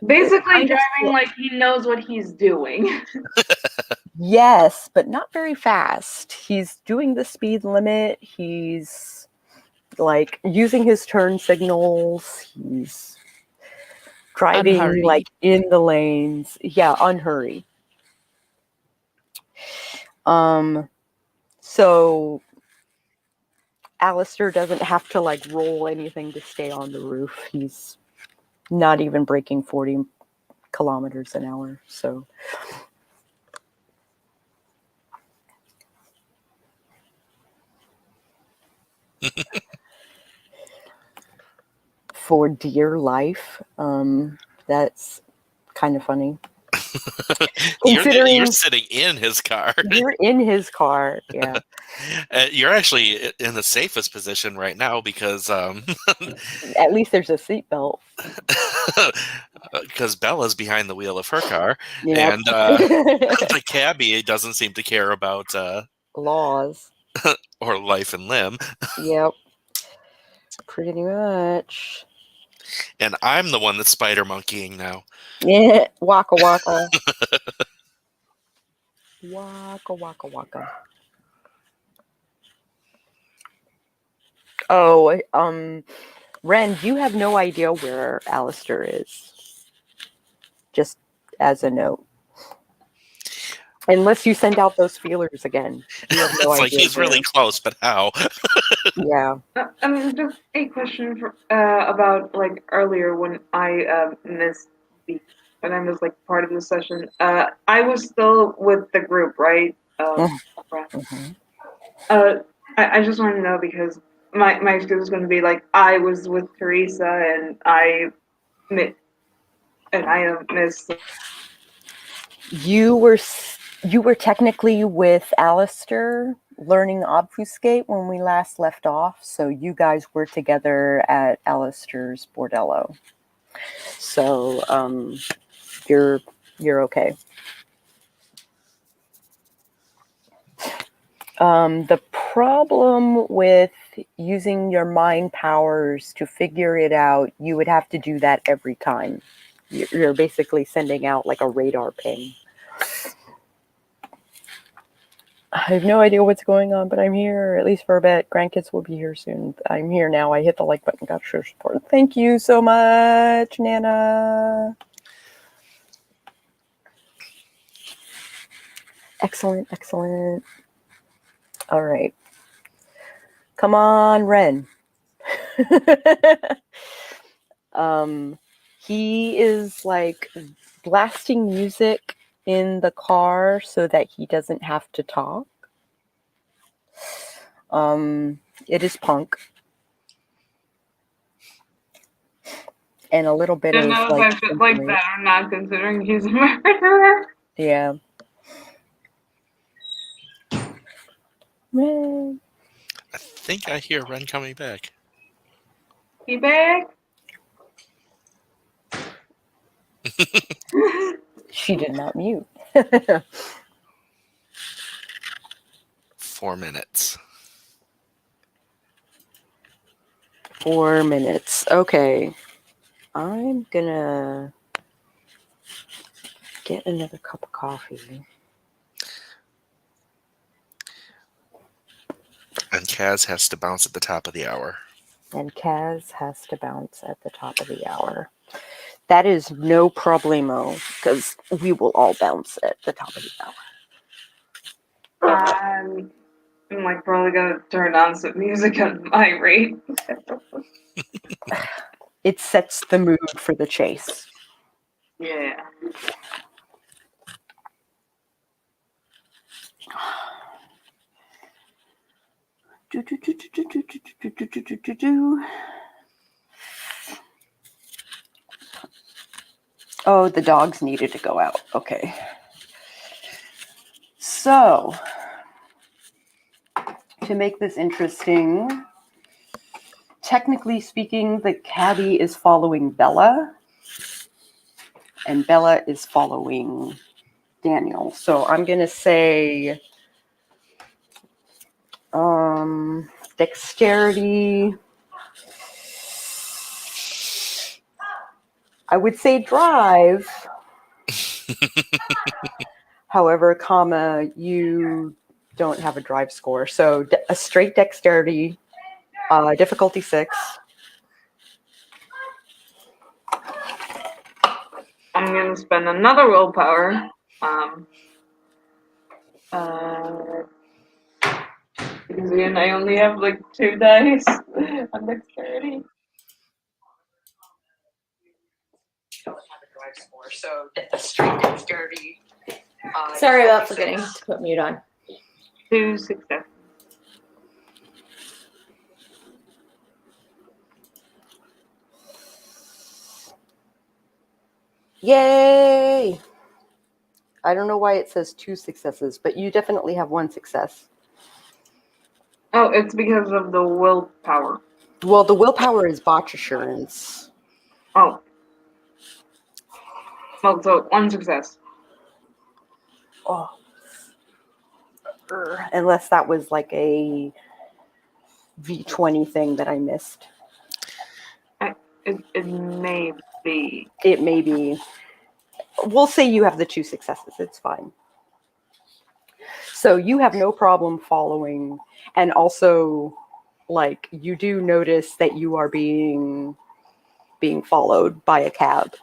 Speaker 5: Basically driving like he knows what he's doing.
Speaker 1: Yes, but not very fast. He's doing the speed limit. He's like using his turn signals. He's driving
Speaker 3: Unhurried.
Speaker 1: like in the lanes. Yeah, unhurried. So Allistair doesn't have to like roll anything to stay on the roof. He's not even breaking 40 kilometers an hour. So for dear life, that's kind of funny.
Speaker 2: You're sitting in his car.
Speaker 1: You're in his car, yeah.
Speaker 2: You're actually in the safest position right now because
Speaker 1: At least there's a seatbelt.
Speaker 2: Because Bella's behind the wheel of her car,
Speaker 1: Yep.
Speaker 2: and the cabbie doesn't seem to care about
Speaker 1: laws
Speaker 2: or life and limb.
Speaker 1: Yep, pretty much.
Speaker 2: And I'm the one that's spider monkeying now.
Speaker 1: Yeah, waka waka. Waka waka waka. Oh, Ren, you have no idea where Allistair is. Just as a note. Unless you send out those feelers again. You have no
Speaker 2: It's like
Speaker 1: idea
Speaker 2: he's
Speaker 1: where.
Speaker 2: really close, but how?
Speaker 1: Yeah.
Speaker 5: Just a question about like earlier when I missed when I was like part of the session. I was still with the group, right?
Speaker 1: Mm-hmm.
Speaker 5: I just want to know because my excuse is going to be like I was with Teresa and I missed.
Speaker 1: You were You were technically with Allistair learning Obfuscate when we last left off, so you guys were together at Allistair's bordello. So you're okay. The problem with using your mind powers to figure it out, you would have to do that every time. You're basically sending out like a radar ping. I have no idea what's going on, but I'm here, at least for a bit. Grandkids will be here soon. I'm here now. I hit the like button, got your support. Thank you so much, Nana. Excellent, excellent. All right. Come on, Ren. He is like blasting music in the car so that he doesn't have to talk. It is punk. And a little bit
Speaker 5: I don't
Speaker 1: of
Speaker 5: know if
Speaker 1: like
Speaker 5: I should like
Speaker 1: symphony.
Speaker 5: that or not, considering he's a murderer.
Speaker 1: Yeah. Ren.
Speaker 2: I think I hear Ren coming back.
Speaker 5: He back?
Speaker 1: She did not mute.
Speaker 2: 4 minutes.
Speaker 1: 4 minutes. Okay. I'm gonna get another cup of coffee.
Speaker 2: And Kaz has to bounce at the top of the hour.
Speaker 1: And Kaz has to bounce at the top of the hour. That is no problemo, because we will all bounce at the top of the hour.
Speaker 5: I'm like probably gonna turn on some music at my rate.
Speaker 1: It sets the mood for the chase.
Speaker 5: Yeah.
Speaker 1: Oh, the dogs needed to go out. Okay. So, to make this interesting, technically speaking, the caddy is following Bella, and Bella is following Daniel. So I'm going to say dexterity. I would say drive. However, you don't have a drive score. So a straight dexterity, difficulty 6.
Speaker 5: I'm gonna spend another willpower. Because again, I only have like 2 dice on dexterity.
Speaker 1: Don't have a drive score, so a straight dexterity.
Speaker 4: Sorry about forgetting to put mute on.
Speaker 5: 2 successes.
Speaker 1: Yay! I don't know why it says 2 successes, but you definitely have 1 success.
Speaker 5: Oh, it's because of the willpower.
Speaker 1: Well, the willpower is botch assurance.
Speaker 5: Oh. Well, so 1 success.
Speaker 1: Oh. Unless that was like a V20 thing that I missed.
Speaker 5: It may be.
Speaker 1: It may be. We'll say you have the 2 successes. It's fine. So you have no problem following, and also, like, you do notice that you are being followed by a cab.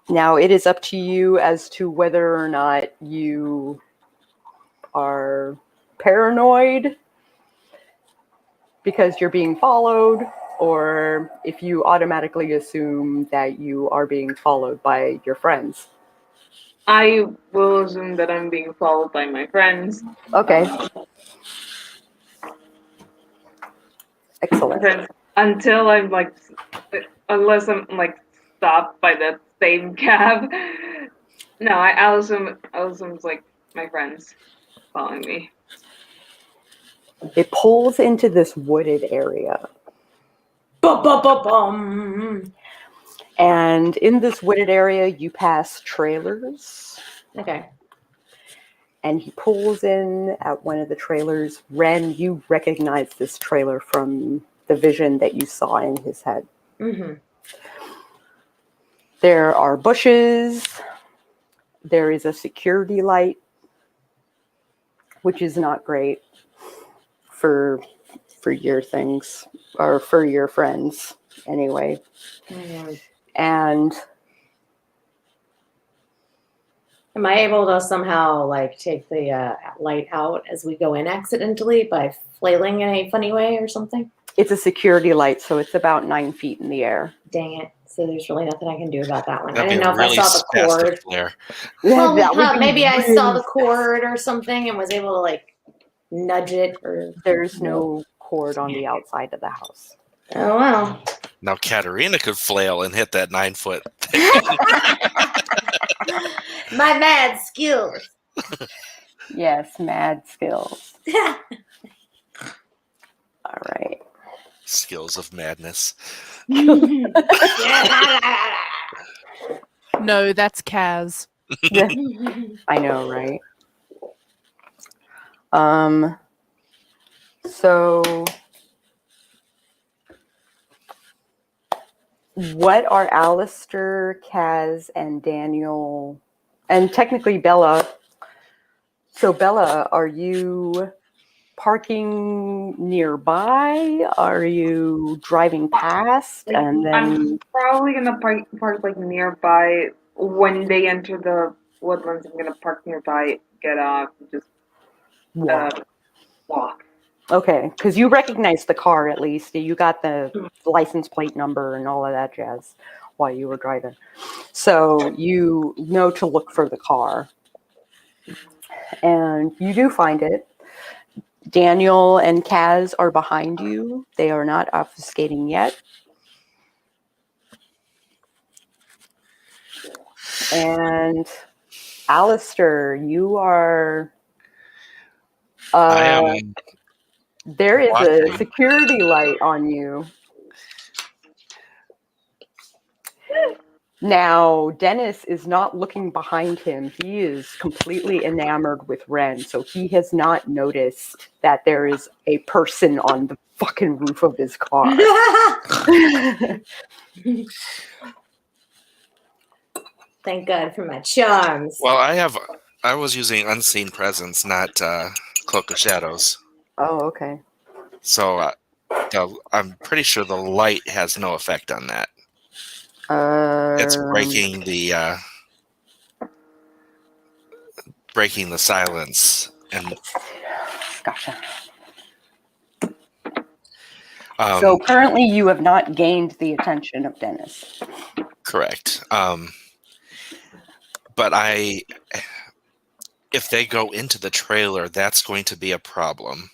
Speaker 1: Now, it is up to you as to whether or not you are paranoid because you're being followed, or if you automatically assume that you are being followed by your friends.
Speaker 5: I will assume that I'm being followed by my friends.
Speaker 1: Okay. Excellent.
Speaker 5: Until I'm like, unless I'm like stopped by that same cab, No, Allison's like my friends following me.
Speaker 1: It pulls into this wooded area.
Speaker 4: Bum.
Speaker 1: And in this wooded area, you pass trailers.
Speaker 4: Okay.
Speaker 1: And he pulls in at one of the trailers. Ren, you recognize this trailer from the vision that you saw in his head.
Speaker 4: Mm-hmm.
Speaker 1: There are bushes. There is a security light, which is not great for your things, or for your friends, anyway.
Speaker 4: Mm-hmm.
Speaker 1: And
Speaker 4: Am I able to somehow like take the light out as we go in accidentally by flailing in a funny way or something?
Speaker 1: it's a security light, so it's about 9 feet in the air.
Speaker 4: Dang it. So there's really nothing I can do about that one.
Speaker 2: That'd
Speaker 4: I didn't
Speaker 2: be
Speaker 4: know
Speaker 2: a
Speaker 4: if
Speaker 2: really
Speaker 4: I saw the
Speaker 2: spastic
Speaker 4: cord.
Speaker 2: flare.
Speaker 4: Well,
Speaker 1: That would be
Speaker 4: maybe I saw
Speaker 1: really
Speaker 4: the cord or something and was able to like nudge it or.
Speaker 1: There's no cord on the outside of the house.
Speaker 4: Oh well.
Speaker 2: Now Katerina could flail and hit that 9 foot.
Speaker 4: My mad skills.
Speaker 1: Yes, mad skills. All right.
Speaker 2: Skills of madness.
Speaker 3: No, that's Kaz.
Speaker 1: I know, right? So what are Allistair, Kaz, and Daniel, and technically Bella? So Bella, are you parking nearby? Are you driving past?
Speaker 5: Like,
Speaker 1: And then
Speaker 5: I'm probably gonna park like nearby. When they enter the woodlands, I'm gonna park nearby, get off, and just walk.
Speaker 1: okay, because you recognize the car at least. You got the license plate number and all of that jazz while you were driving. So you know to look for the car. And you do find it. Daniel and Kaz are behind you. They are not obfuscating yet. And Allistair, you are...
Speaker 2: I am
Speaker 1: there is a
Speaker 2: watching.
Speaker 1: security light on you. Now, Dennis is not looking behind him. He is completely enamored with Ren, so he has not noticed that there is a person on the fucking roof of his car.
Speaker 4: Thank God for my charms.
Speaker 2: Well, I was using Unseen Presence, not Cloak of Shadows.
Speaker 1: Oh, okay.
Speaker 2: So I'm pretty sure the light has no effect on that. It's breaking the silence. And
Speaker 1: Gotcha.
Speaker 2: so
Speaker 1: currently you have not gained the attention of Dennis.
Speaker 2: Correct. But if they go into the trailer, that's going to be a problem.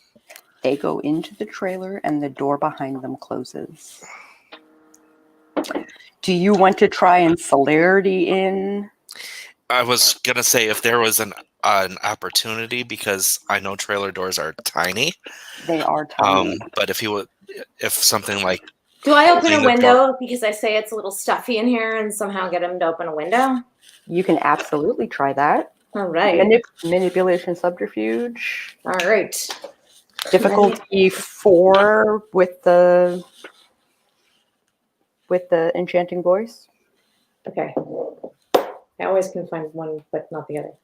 Speaker 1: They go into the trailer and the door behind them closes. Do you want to try and celerity in?
Speaker 2: I was going to say if there was an opportunity, because I know trailer doors are tiny.
Speaker 1: They are tiny.
Speaker 2: But if something like...
Speaker 4: Do I open a window because I say it's a little stuffy in here and somehow get him to open a window?
Speaker 1: You can absolutely try that.
Speaker 4: All right.
Speaker 1: Manipulation subterfuge.
Speaker 4: All right.
Speaker 1: Difficulty 4 with the enchanting voice.
Speaker 4: Okay. I always can find one, but not the other.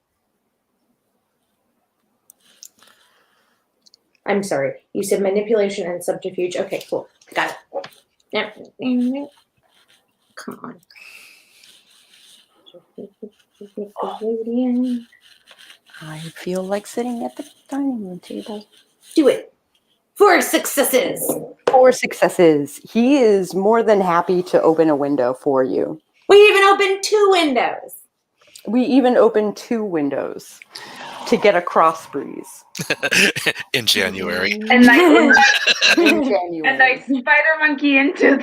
Speaker 4: I'm sorry. You said manipulation and subterfuge. Okay, cool. Got it. Come on.
Speaker 1: I feel like sitting at the dining room table.
Speaker 4: Do it. 4 successes.
Speaker 1: 4 successes. He is more than happy to open a window for you.
Speaker 4: We even opened 2 windows.
Speaker 1: We even opened 2 windows to get a cross breeze.
Speaker 2: In January.
Speaker 5: And I
Speaker 1: In January.
Speaker 5: and I spider monkey into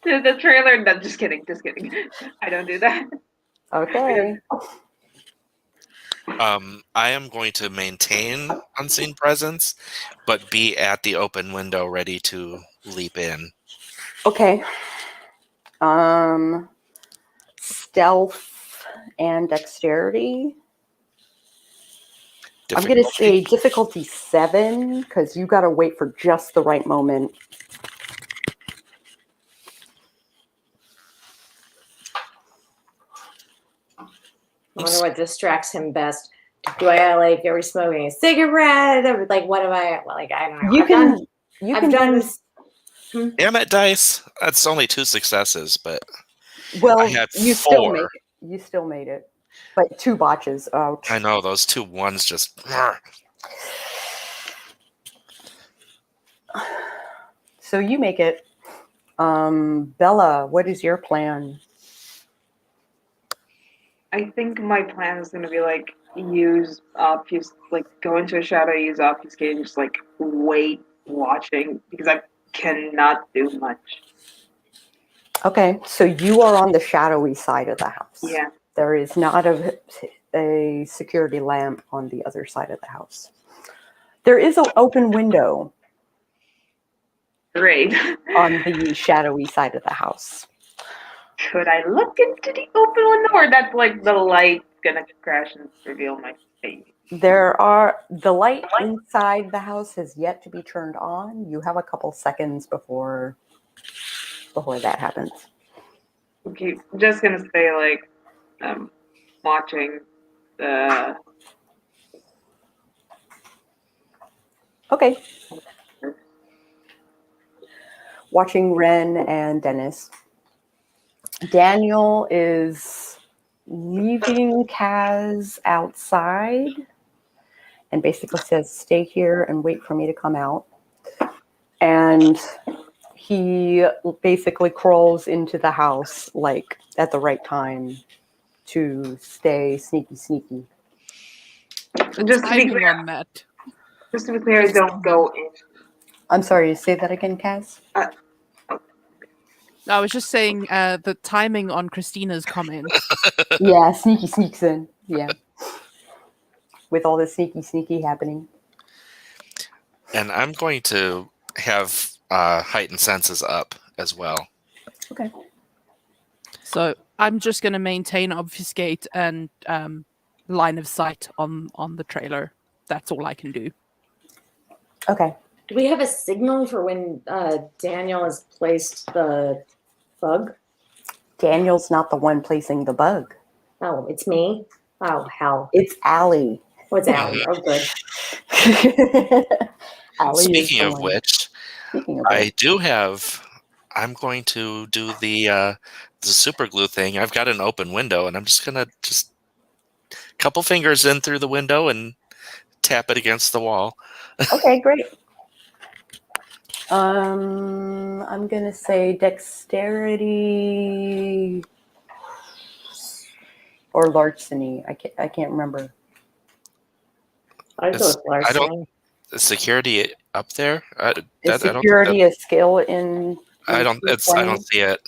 Speaker 5: the trailer. No, just kidding. I don't do that.
Speaker 1: Okay.
Speaker 2: I am going to maintain unseen presence, but be at the open window ready to leap in.
Speaker 1: Okay. Stealth and dexterity. I'm going to say difficulty 7 because you got to wait for just the right moment.
Speaker 4: I wonder what distracts him best. Do I like? Are we smoking a cigarette? Or, like, what am I? Like, I don't know. I've done.
Speaker 2: Damn it, dice. That's only 2 successes, but
Speaker 1: Well,
Speaker 2: I had
Speaker 1: you
Speaker 2: 4.
Speaker 1: still made it. You still made it, but 2 botches. Ouch.
Speaker 2: I know those 2 ones just.
Speaker 1: So you make it. Bella, what is your plan?
Speaker 5: I think my plan is going to be like use like go into a shadow, use obfuscate, and just like wait, watching because I cannot do much.
Speaker 1: Okay, so you are on the shadowy side of the house.
Speaker 5: Yeah.
Speaker 1: There is not a security lamp on the other side of the house. There is an open window
Speaker 5: Great.
Speaker 1: on the shadowy side of the house.
Speaker 5: Could I look into the open window, or that's like the light gonna crash and reveal my face?
Speaker 1: The light inside the house has yet to be turned on. You have a couple seconds before that happens.
Speaker 5: Okay, I'm just gonna stay like watching the.
Speaker 1: Okay. Watching Ren and Dennis. Daniel is leaving Kaz outside and basically says, stay here and wait for me to come out. And he basically crawls into the house like at the right time to stay sneaky.
Speaker 5: Just to be
Speaker 3: Timing
Speaker 5: clear,
Speaker 3: on that.
Speaker 5: I don't go in.
Speaker 1: I'm sorry, say that again, Kaz?
Speaker 3: I was just saying the timing on Christina's comment.
Speaker 1: Yeah, sneaks in. Yeah. With all the sneaky happening.
Speaker 2: And I'm going to have heightened senses up as well.
Speaker 1: Okay.
Speaker 3: So I'm just going to maintain obfuscate and line of sight on the trailer. That's all I can do.
Speaker 1: Okay.
Speaker 4: Do we have a signal for when Daniel has placed the bug?
Speaker 1: Daniel's not the one placing the bug.
Speaker 4: Oh, it's me? Oh, hell.
Speaker 1: It's Allie.
Speaker 4: What's Allie? Oh, good.
Speaker 1: Allie
Speaker 2: Speaking of which, I'm going to do the super glue thing. I've got an open window, and I'm just going to couple fingers in through the window and tap it against the wall.
Speaker 1: Okay, great. I'm gonna say dexterity or larceny. I can't remember.
Speaker 4: I don't.
Speaker 2: Is security up there?
Speaker 1: Is security a skill in?
Speaker 2: I don't see it.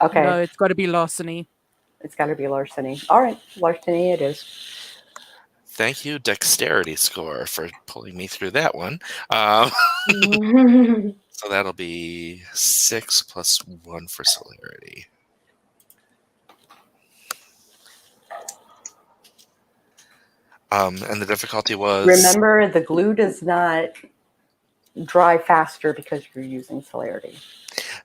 Speaker 1: Okay.
Speaker 3: No, it's got to be larceny.
Speaker 1: It's got to be larceny. All right, larceny it is.
Speaker 2: Thank you, dexterity score, for pulling me through that one. So that'll be 6 plus 1 for celerity. And the difficulty was...
Speaker 1: Remember, the glue does not dry faster because you're using celerity.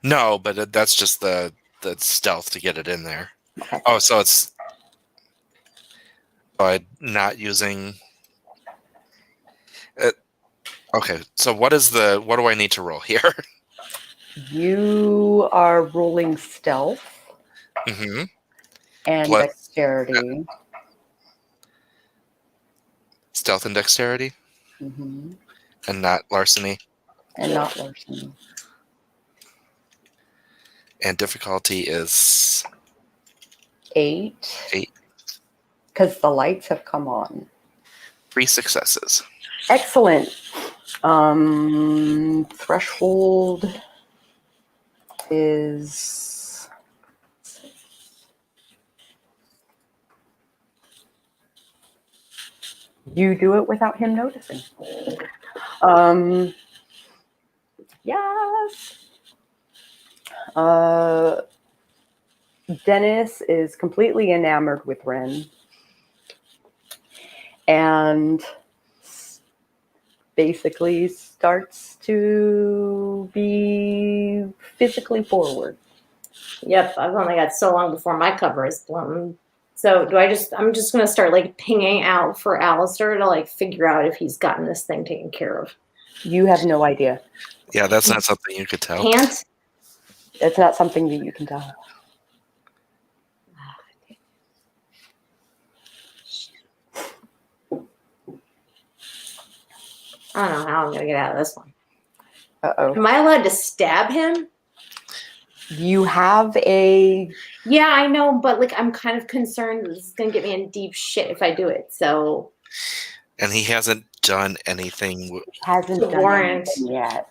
Speaker 2: No, but that's just the stealth to get it in there.
Speaker 1: Okay.
Speaker 2: Oh, so it's by not using... Okay, so what do I need to roll here?
Speaker 1: You are rolling stealth and dexterity.
Speaker 2: Stealth and dexterity?
Speaker 1: Mm-hmm.
Speaker 2: And not larceny?
Speaker 1: And not larceny.
Speaker 2: And difficulty is...
Speaker 1: 8.
Speaker 2: 8.
Speaker 1: Because the lights have come on.
Speaker 2: 3 successes.
Speaker 1: Excellent. Threshold is... You do it without him noticing. Yes. Dennis is completely enamored with Ren and basically starts to be physically forward.
Speaker 4: Yep, I've only got so long before my cover is blown. So I'm just gonna start like pinging out for Allistair to like figure out if he's gotten this thing taken care of.
Speaker 1: You have no idea.
Speaker 2: Yeah, that's not something you could tell.
Speaker 4: Can't?
Speaker 1: It's not something that you can tell.
Speaker 4: I don't know how I'm gonna get out of this one.
Speaker 1: Uh-oh.
Speaker 4: Am I allowed to stab him?
Speaker 1: You have a...
Speaker 4: Yeah, I know, but like I'm kind of concerned that this is gonna get me in deep shit if I do it. So.
Speaker 2: And he hasn't done anything.
Speaker 1: Hasn't
Speaker 4: The
Speaker 1: done
Speaker 4: warrant.
Speaker 1: anything yet.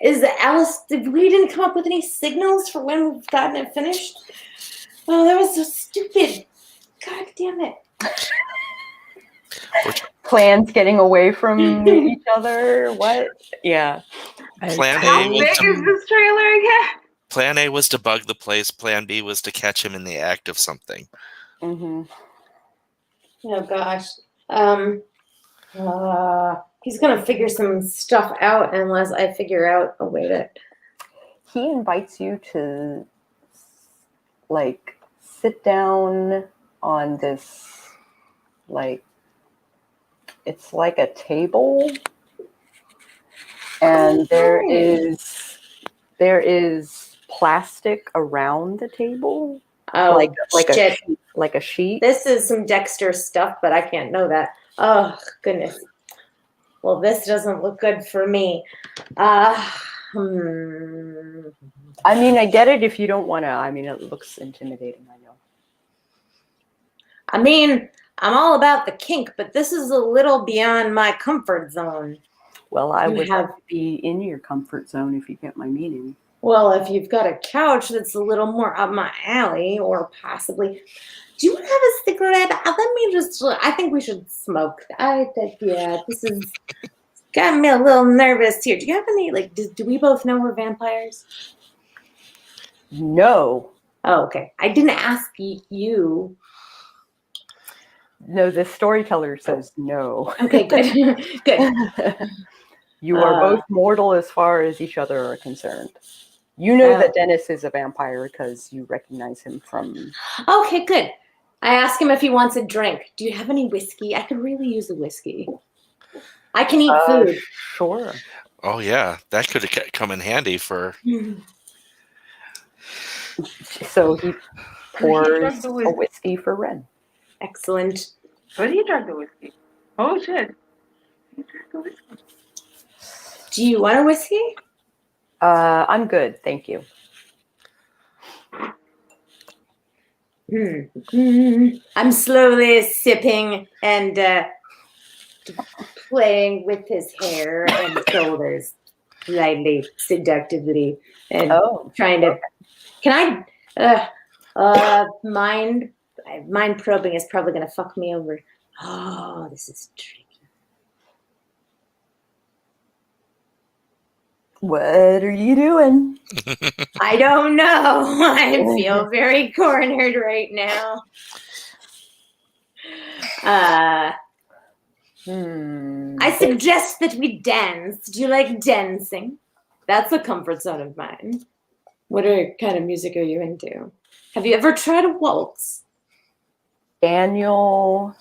Speaker 4: Is Alice? We didn't come up with any signals for when we've gotten it finished. Oh, that was so stupid. God damn it.
Speaker 1: Plans getting away from each other. What? Yeah.
Speaker 2: Plan
Speaker 5: How
Speaker 2: A
Speaker 5: big
Speaker 2: was
Speaker 5: is this trailer again?
Speaker 2: Plan A was to bug the place. Plan B was to catch him in the act of something.
Speaker 1: Mm-hmm.
Speaker 4: Oh gosh. He's gonna figure some stuff out unless I figure out a way to.
Speaker 1: He invites you to, like, sit down on this, like, it's like a table, and there is plastic around the table,
Speaker 4: Oh, shit.
Speaker 1: like a sheet.
Speaker 4: This is some Dexter stuff, but I can't know that. Oh goodness. Well, this doesn't look good for me.
Speaker 1: I mean, I get it if you don't want to. I mean, it looks intimidating, I know.
Speaker 4: I mean, I'm all about the kink, but this is a little beyond my comfort zone.
Speaker 1: Well, I
Speaker 4: You
Speaker 1: would
Speaker 4: have-
Speaker 1: have to be in your comfort zone if you get my meaning.
Speaker 4: Well, if you've got a couch that's a little more up my alley, or possibly, do you have a cigarette? Let me just. I think we should smoke. This is got me a little nervous here. Do you have any? Like, do we both know we're vampires?
Speaker 1: No.
Speaker 4: Oh, okay. I didn't ask you.
Speaker 1: No, the storyteller says no.
Speaker 4: Okay, good, good.
Speaker 1: You are both mortal as far as each other are concerned. You know that Dennis is a vampire because you recognize him from...
Speaker 4: Okay, good. I asked him if he wants a drink. Do you have any whiskey? I could really use a whiskey. I can eat food.
Speaker 1: Sure.
Speaker 2: Oh, yeah. That could have come in handy for...
Speaker 1: So he pours a whiskey for Ren.
Speaker 4: Excellent.
Speaker 5: What do you drink the whiskey? Oh, shit. You drink the whiskey.
Speaker 4: Do you want a whiskey?
Speaker 1: I'm good, thank you.
Speaker 4: I'm slowly sipping and playing with his hair and shoulders, slightly seductively, and trying to. Can I? Mind probing is probably going to fuck me over. Oh, this is tricky.
Speaker 1: What are you doing?
Speaker 4: I don't know. I feel very cornered right now. I suggest that we dance. Do you like dancing? That's a comfort zone of mine. What kind of music are you into? Have you ever tried a waltz?
Speaker 1: Daniel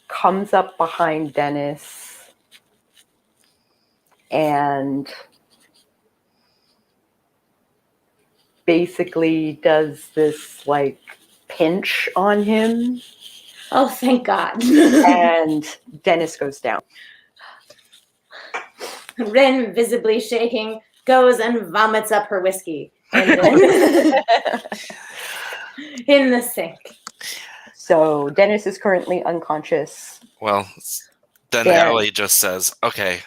Speaker 1: comes up behind Dennis and basically does this like pinch on him.
Speaker 4: Oh, thank God.
Speaker 1: And Dennis goes down.
Speaker 4: Ren, visibly shaking, goes and vomits up her whiskey. And then in the sink.
Speaker 1: So Dennis is currently unconscious.
Speaker 2: Well, then Allie just says, "Okay,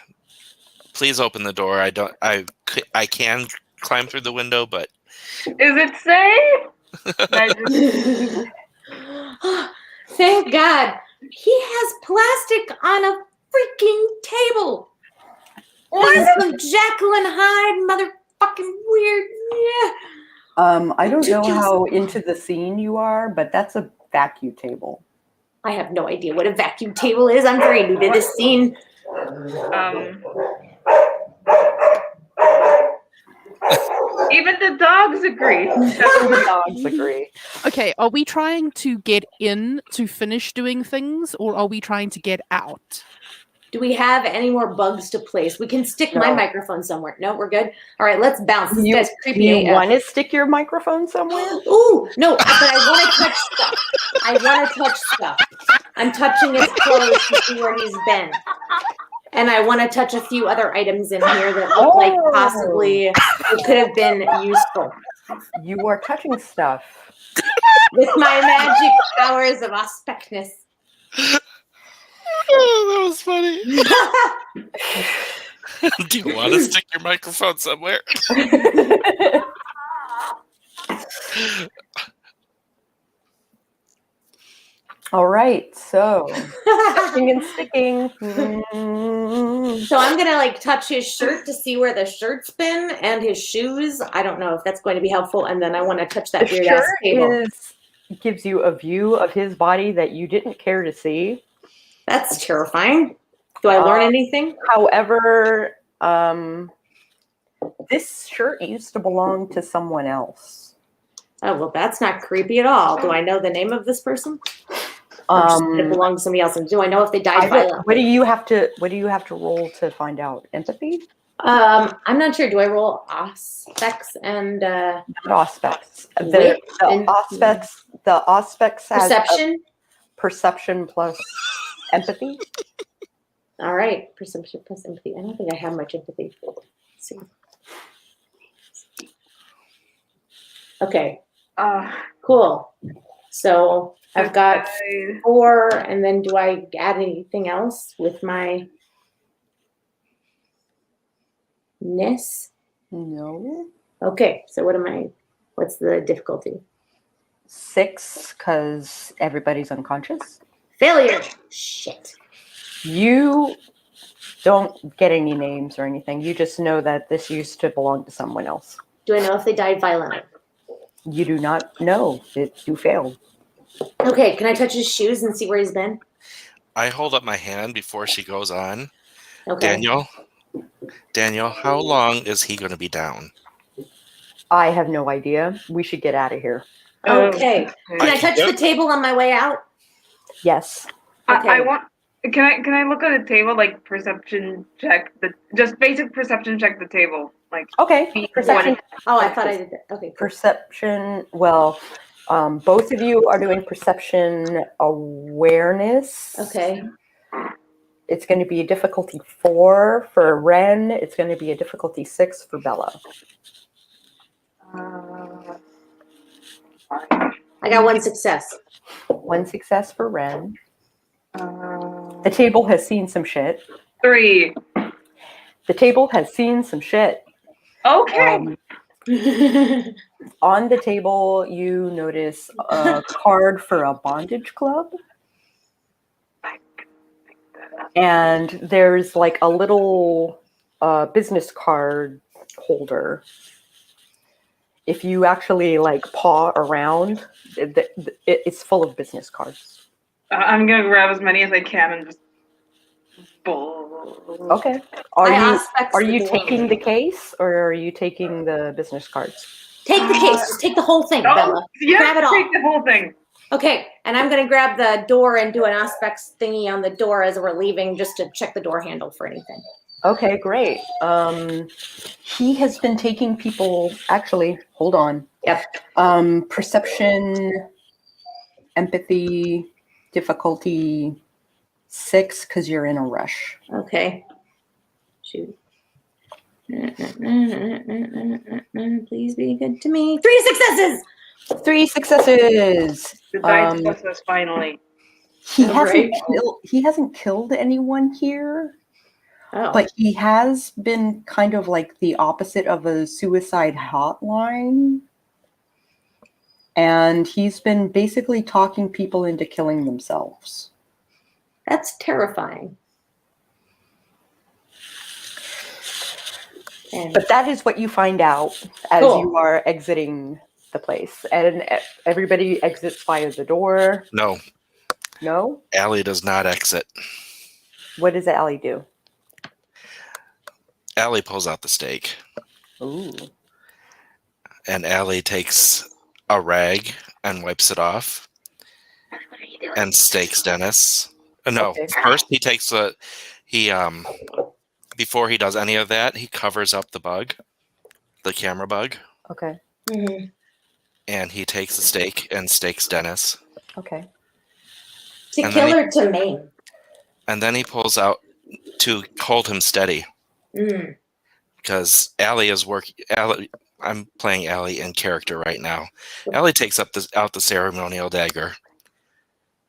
Speaker 2: please open the door. I can climb through the window, but
Speaker 5: is it safe?"
Speaker 4: Thank God. He has plastic on a freaking table. This is some Jekyll and Hyde motherfucking weird. Yeah.
Speaker 1: I don't know
Speaker 4: Ridiculous.
Speaker 1: how into the scene you are, but that's a vacuum table.
Speaker 4: I have no idea what a vacuum table is. I'm very new to this scene.
Speaker 5: Even the dogs agree.
Speaker 1: The dogs agree.
Speaker 3: Okay, are we trying to get in to finish doing things, or are we trying to get out?
Speaker 4: Do we have any more bugs to place? We can stick my
Speaker 1: No.
Speaker 4: microphone somewhere. No, we're good. All right, let's bounce. This
Speaker 1: You,
Speaker 4: guy's
Speaker 1: do
Speaker 4: creepy.
Speaker 1: you
Speaker 4: AF.
Speaker 1: want to stick your microphone somewhere?
Speaker 4: Ooh, no, but I want to touch stuff. I want to touch stuff. I'm touching his clothes to see where he's been. And I want to touch a few other items in here that look like possibly it could have been useful.
Speaker 1: You are touching stuff.
Speaker 4: With my magic powers of aspectness.
Speaker 2: Oh, that was funny. Do you want to stick your microphone somewhere?
Speaker 1: All right, so touching and sticking.
Speaker 4: So I'm gonna like touch his shirt to see where the shirt's been and his shoes. I don't know if that's going to be helpful. And then I want to touch that
Speaker 1: The
Speaker 4: weird ass
Speaker 1: shirt
Speaker 4: table.
Speaker 1: gives you a view of his body that you didn't care to see.
Speaker 4: That's terrifying. Do I learn anything?
Speaker 1: However, this shirt used to belong to someone else.
Speaker 4: Oh well, that's not creepy at all. Do I know the name of this person? It belongs to somebody else. And do I know if they died violently?
Speaker 1: What do you have to roll to find out? Empathy?
Speaker 4: I'm not sure. Do I roll aspects and
Speaker 1: Not aspects.
Speaker 4: Wit and-
Speaker 1: The aspects has
Speaker 4: perception?
Speaker 1: perception plus empathy.
Speaker 4: All right, perception plus empathy. I don't think I have much empathy. Let's see. Okay, cool. So I've got 4, and then do I add anything else with my ness?
Speaker 1: No.
Speaker 4: Okay, so what's the difficulty?
Speaker 1: 6, because everybody's unconscious.
Speaker 4: Failure. Shit.
Speaker 1: You don't get any names or anything. You just know that this used to belong to someone else.
Speaker 4: Do I know if they died violently?
Speaker 1: You do not know. You failed.
Speaker 4: Okay, can I touch his shoes and see where he's been?
Speaker 2: I hold up my hand before she goes on.
Speaker 4: Okay.
Speaker 2: Daniel, how long is he going to be down?
Speaker 1: I have no idea. We should get out of here.
Speaker 4: Okay. Can I touch the table on my way out?
Speaker 1: Yes.
Speaker 4: Okay.
Speaker 5: I want. Can I look at the table, like perception check just basic perception check the table, like
Speaker 1: Okay. Perception.
Speaker 4: Oh, I thought I did that. Okay.
Speaker 1: Perception. Well, both of you are doing perception awareness.
Speaker 4: Okay.
Speaker 5: It's
Speaker 1: It's going to be a difficulty 4 for Ren. It's going to be a difficulty 6 for Bella.
Speaker 4: I got 1 success.
Speaker 1: 1 success for Ren. The table has seen some shit.
Speaker 5: 3.
Speaker 1: The table has seen some shit.
Speaker 5: Okay.
Speaker 1: On the table, you notice a card for a bondage club. And there's like a little business card holder. If you actually like paw around, it's full of business cards.
Speaker 5: I'm gonna grab as many as I can and just.
Speaker 1: Okay. Are you taking the case or are you taking the business cards?
Speaker 4: Take the case. Just take the whole thing, Bella.
Speaker 5: Yeah,
Speaker 4: Grab it all.
Speaker 5: take the whole thing.
Speaker 4: Okay, and I'm going to grab the door and do an aspects thingy on the door as we're leaving just to check the door handle for anything.
Speaker 1: Okay, great. He has been taking people, actually, hold on.
Speaker 4: Yep.
Speaker 1: Perception, empathy, difficulty 6, because you're in a rush.
Speaker 4: Okay. Shoot. Please be good to me. 3 successes!
Speaker 1: 3 successes.
Speaker 5: The dice process finally.
Speaker 1: He hasn't killed anyone here.
Speaker 4: Oh.
Speaker 1: But he has been kind of like the opposite of a suicide hotline. And he's been basically talking people into killing themselves.
Speaker 4: That's terrifying. And
Speaker 1: But that is what you find out as
Speaker 4: Cool.
Speaker 1: you are exiting the place. And everybody exits via the door.
Speaker 2: No,
Speaker 1: No?
Speaker 2: Allie does not exit.
Speaker 1: What does Allie do?
Speaker 2: Allie pulls out the stake,
Speaker 1: Ooh.
Speaker 2: and Allie takes a rag and wipes it off
Speaker 4: what are you doing?
Speaker 2: and stakes Dennis. No,
Speaker 1: Okay.
Speaker 2: first he takes before he does any of that, he covers up the bug, the camera bug,
Speaker 1: Okay.
Speaker 4: Mhm.
Speaker 2: and he takes the stake and stakes Dennis.
Speaker 1: Okay.
Speaker 4: To
Speaker 2: And
Speaker 4: kill
Speaker 2: then
Speaker 4: or to maim?
Speaker 2: And then he pulls out to hold him steady
Speaker 4: Mm.
Speaker 2: because Allie is working. I'm playing Allie in character right now. Allie takes out the ceremonial dagger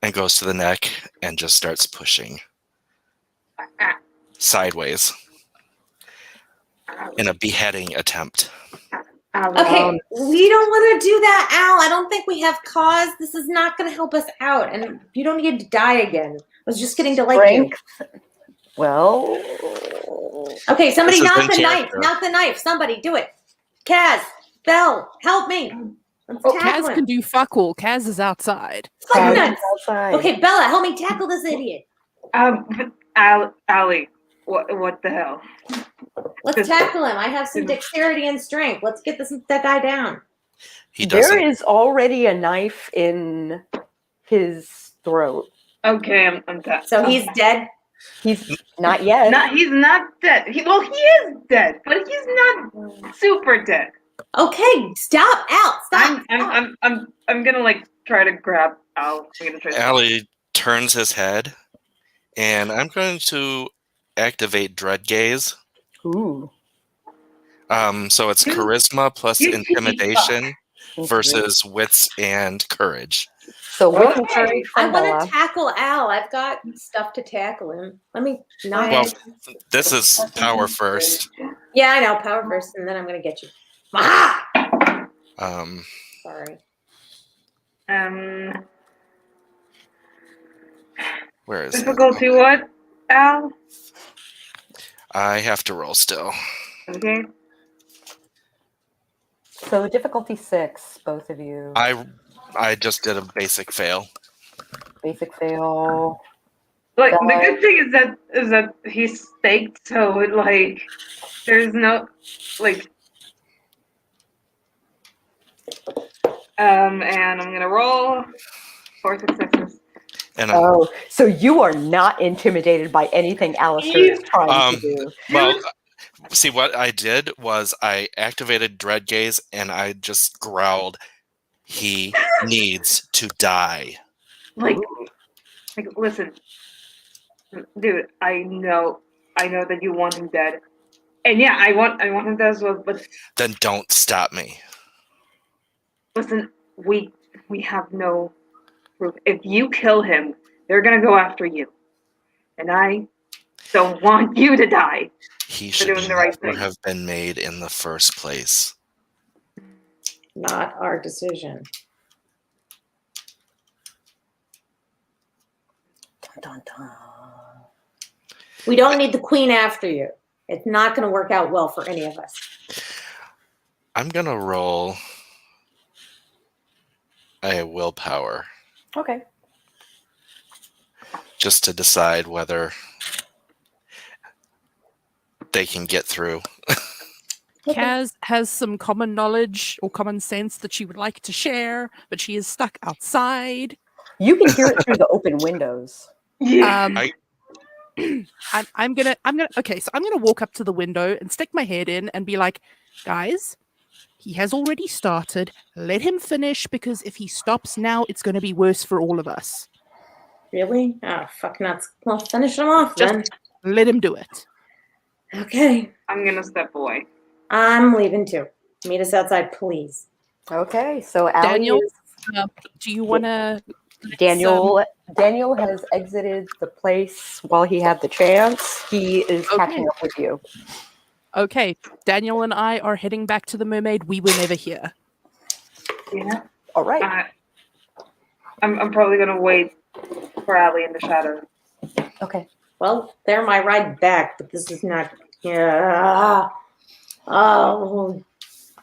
Speaker 2: and goes to the neck and just starts pushing sideways in a beheading attempt.
Speaker 4: Okay, we don't want to do that, Al. I don't think we have cause. This is not going to help us out, and you don't need to die again. I was just getting to like you.
Speaker 1: Strength. Well.
Speaker 4: Okay, somebody
Speaker 2: This is
Speaker 4: knock
Speaker 2: in
Speaker 4: the knife.
Speaker 2: character.
Speaker 4: Knock the knife. Somebody do it. Kaz, Belle, help me. Let's tackle
Speaker 3: Kaz
Speaker 4: him.
Speaker 3: can do fuck all. Kaz is outside.
Speaker 4: Fuck
Speaker 1: Kaz
Speaker 4: nuts.
Speaker 1: is outside.
Speaker 4: Okay, Bella, help me tackle this idiot.
Speaker 5: Allie, what the hell?
Speaker 4: Let's tackle him. I have some dexterity and strength. Let's get that guy down.
Speaker 2: He doesn't.
Speaker 1: There is already a knife in his throat.
Speaker 5: Okay, I'm dead.
Speaker 4: So he's dead.
Speaker 1: He's not yet.
Speaker 5: He's not dead. He is dead, but he's not super dead.
Speaker 4: Okay, stop, Al. Stop.
Speaker 5: I'm gonna like try to grab Al. I'm gonna try to
Speaker 2: Allie turns his head, and I'm going to activate Dread Gaze.
Speaker 1: Ooh.
Speaker 2: So it's charisma plus
Speaker 5: you
Speaker 2: intimidation versus wits and courage.
Speaker 1: So which
Speaker 5: Okay.
Speaker 1: encourage
Speaker 4: I
Speaker 1: from
Speaker 4: want
Speaker 1: Bella?
Speaker 4: to tackle Al. I've got stuff to tackle him. Let me not.
Speaker 2: Well, this is power first.
Speaker 4: Yeah, I know. Power first, and then I'm gonna get you. Ah! Sorry.
Speaker 2: Where is it?
Speaker 5: difficulty what, Al?
Speaker 2: I have to roll still.
Speaker 5: Okay.
Speaker 1: So difficulty 6, both of you.
Speaker 2: I just did a basic fail.
Speaker 1: Basic fail.
Speaker 5: Like the good thing is that he's staked, so like there's no like. And I'm gonna roll 4 successes.
Speaker 2: And
Speaker 1: Oh, so you are not intimidated by anything Allistair is trying to do.
Speaker 2: well, see what I did was I activated Dread Gaze and I just growled, "He needs to die."
Speaker 5: Like listen, dude. I know that you want him dead, and yeah, I want him dead as well. But
Speaker 2: Then don't stop me.
Speaker 5: listen, we have no proof. If you kill him, they're gonna go after you, and I don't want you to die.
Speaker 2: He
Speaker 5: For
Speaker 2: should
Speaker 5: doing the right
Speaker 2: never
Speaker 5: thing.
Speaker 2: have been made in the first place.
Speaker 4: Not our decision.
Speaker 1: Dun, dun, dun.
Speaker 4: We don't need the queen after you. It's not going to work out well for any of us.
Speaker 2: I'm gonna roll a willpower
Speaker 1: Okay.
Speaker 2: just to decide whether they can get through.
Speaker 3: Kaz has some common knowledge or common sense that she would like to share, but she is stuck outside.
Speaker 1: You can hear it through the open windows.
Speaker 5: Yeah.
Speaker 3: I'm gonna walk up to the window and stick my head in and be like, guys, he has already started. Let him finish, because if he stops now, it's going to be worse for all of us.
Speaker 4: Really? Oh, fuck nuts. Well, finish them off then.
Speaker 3: Let him do it.
Speaker 4: Okay.
Speaker 5: I'm gonna step away.
Speaker 4: I'm leaving too. Meet us outside, please.
Speaker 1: Okay, so Allie
Speaker 3: Daniel,
Speaker 1: is,
Speaker 3: do you want to?
Speaker 1: Daniel has exited the place while he had the chance. He is catching up with you.
Speaker 3: Okay, Daniel and I are heading back to the mermaid. We were never here.
Speaker 5: Yeah.
Speaker 1: All right.
Speaker 5: I'm probably gonna wait for Allie in the shadows.
Speaker 1: Okay.
Speaker 4: Well, they're my ride back, but this is not. Yeah. Oh,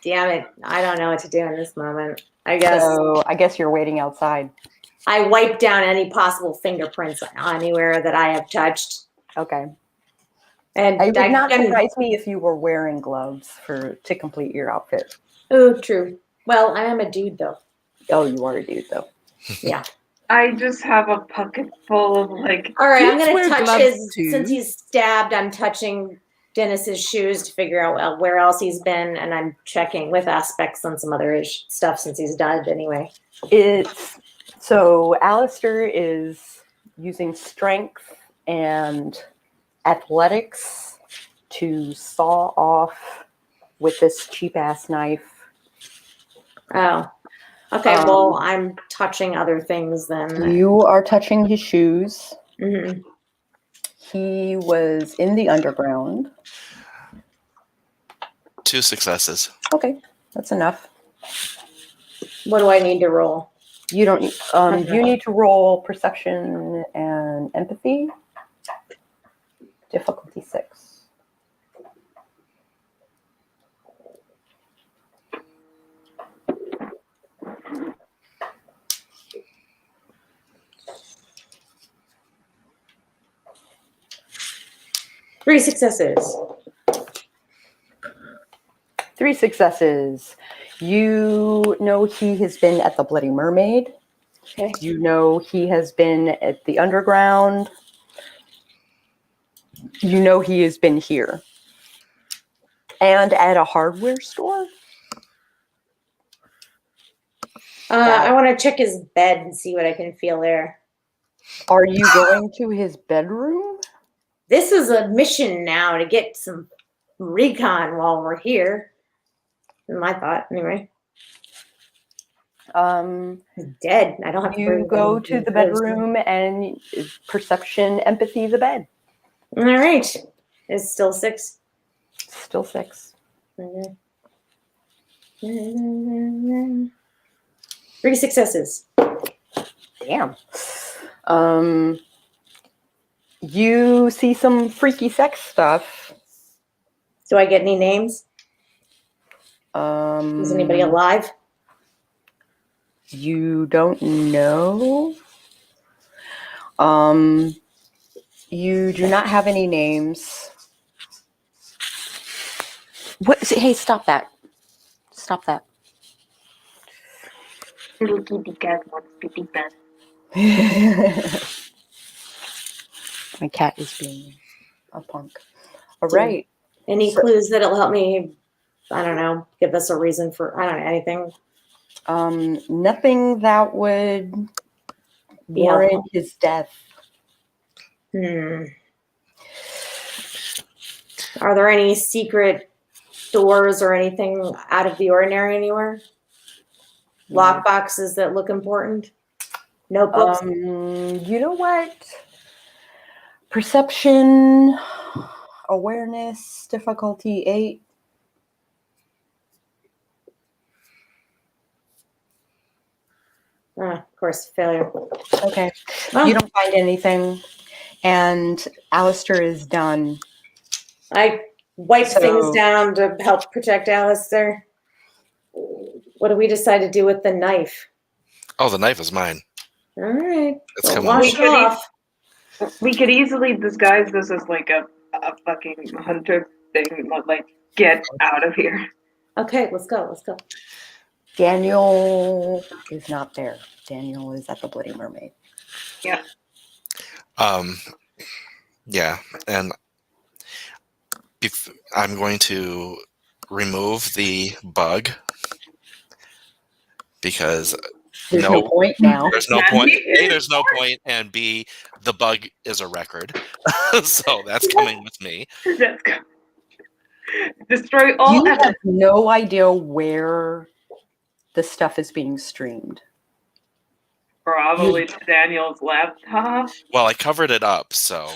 Speaker 4: damn it! I don't know what to do in this moment. I guess
Speaker 1: So I guess you're waiting outside.
Speaker 4: I wipe down any possible fingerprints anywhere that I have touched,
Speaker 1: Okay.
Speaker 4: and
Speaker 1: It would not
Speaker 4: I'm-
Speaker 1: surprise me if you were wearing gloves to complete your outfit.
Speaker 4: Oh, true. Well, I am a dude, though.
Speaker 1: Oh, you are a dude, though.
Speaker 4: Yeah.
Speaker 5: I just have a pocket full of like.
Speaker 4: All right, I'm
Speaker 3: Dudes
Speaker 4: gonna
Speaker 3: wear
Speaker 4: touch
Speaker 3: gloves
Speaker 4: his.
Speaker 3: too.
Speaker 4: Since he's stabbed, I'm touching Dennis's shoes to figure out where else he's been, and I'm checking with aspects on some other stuff since he's died anyway.
Speaker 1: So Allistair is using strength and athletics to saw off with this cheap ass knife.
Speaker 4: Oh, okay. Well, I'm touching other things then.
Speaker 1: You are touching his shoes.
Speaker 4: Mhm.
Speaker 1: He was in the underground.
Speaker 2: 2 successes.
Speaker 1: Okay, that's enough.
Speaker 4: What do I need to roll?
Speaker 1: You don't. You need to roll perception and empathy. Difficulty 6.
Speaker 4: Three successes.
Speaker 1: 3 successes. You know he has been at the Bloody Mermaid.
Speaker 4: Okay.
Speaker 1: You know he has been at the underground. You know he has been here. And at a hardware store?
Speaker 4: I want to check his bed and see what I can feel there.
Speaker 1: Are you going to his bedroom?
Speaker 4: This is a mission now to get some recon while we're here. My thought, anyway. He's dead. I don't have to worry
Speaker 1: You
Speaker 4: about
Speaker 1: go
Speaker 4: him
Speaker 1: to
Speaker 4: being
Speaker 1: the
Speaker 4: close.
Speaker 1: bedroom and perception, empathy, the bed.
Speaker 4: All right. It's still 6.
Speaker 1: Still 6.
Speaker 4: Okay. 3 successes.
Speaker 1: Damn. You see some freaky sex stuff.
Speaker 4: Do I get any names?
Speaker 1: Um,
Speaker 4: Is anybody alive?
Speaker 1: You don't know. You do not have any names. What? Hey, stop that! Stop that!
Speaker 5: Little kitty cat wants to be pet.
Speaker 1: My cat is being a punk. All
Speaker 4: Do-
Speaker 1: right.
Speaker 4: Any
Speaker 1: So-
Speaker 4: clues that'll help me, I don't know, give us a reason for, I don't know, anything?
Speaker 1: Nothing that would
Speaker 4: Be
Speaker 1: warrant
Speaker 4: helpful.
Speaker 1: his death.
Speaker 4: Are there any secret doors or anything out of the ordinary anywhere? Lock boxes that look important? Notebooks?
Speaker 1: You know what? Perception, awareness, difficulty 8.
Speaker 4: Of course, failure.
Speaker 1: Okay.
Speaker 4: Well,
Speaker 1: You don't find anything, and Allistair is done.
Speaker 4: I wipe
Speaker 1: So-
Speaker 4: things down to help protect Allistair. What do we decide to do with the knife?
Speaker 2: Oh, the knife is mine.
Speaker 4: All right.
Speaker 2: It's
Speaker 4: We'll
Speaker 2: coming
Speaker 4: wash
Speaker 2: with
Speaker 4: it off.
Speaker 5: We could easily disguise this as like a fucking hunter thing, but like get out of here.
Speaker 4: Okay, let's go. Let's go.
Speaker 1: Daniel is not there. Daniel is at the Bloody Mermaid.
Speaker 2: Yeah, and I'm going to remove the bug because
Speaker 1: There's no point now.
Speaker 2: there's no point. A, there's no point, and B, the bug is a record, so that's coming with me.
Speaker 5: Let's go. Destroy all
Speaker 1: You have
Speaker 5: evidence.
Speaker 1: no idea where the stuff is being streamed.
Speaker 5: Probably to Daniel's laptop.
Speaker 2: Well, I covered it up, so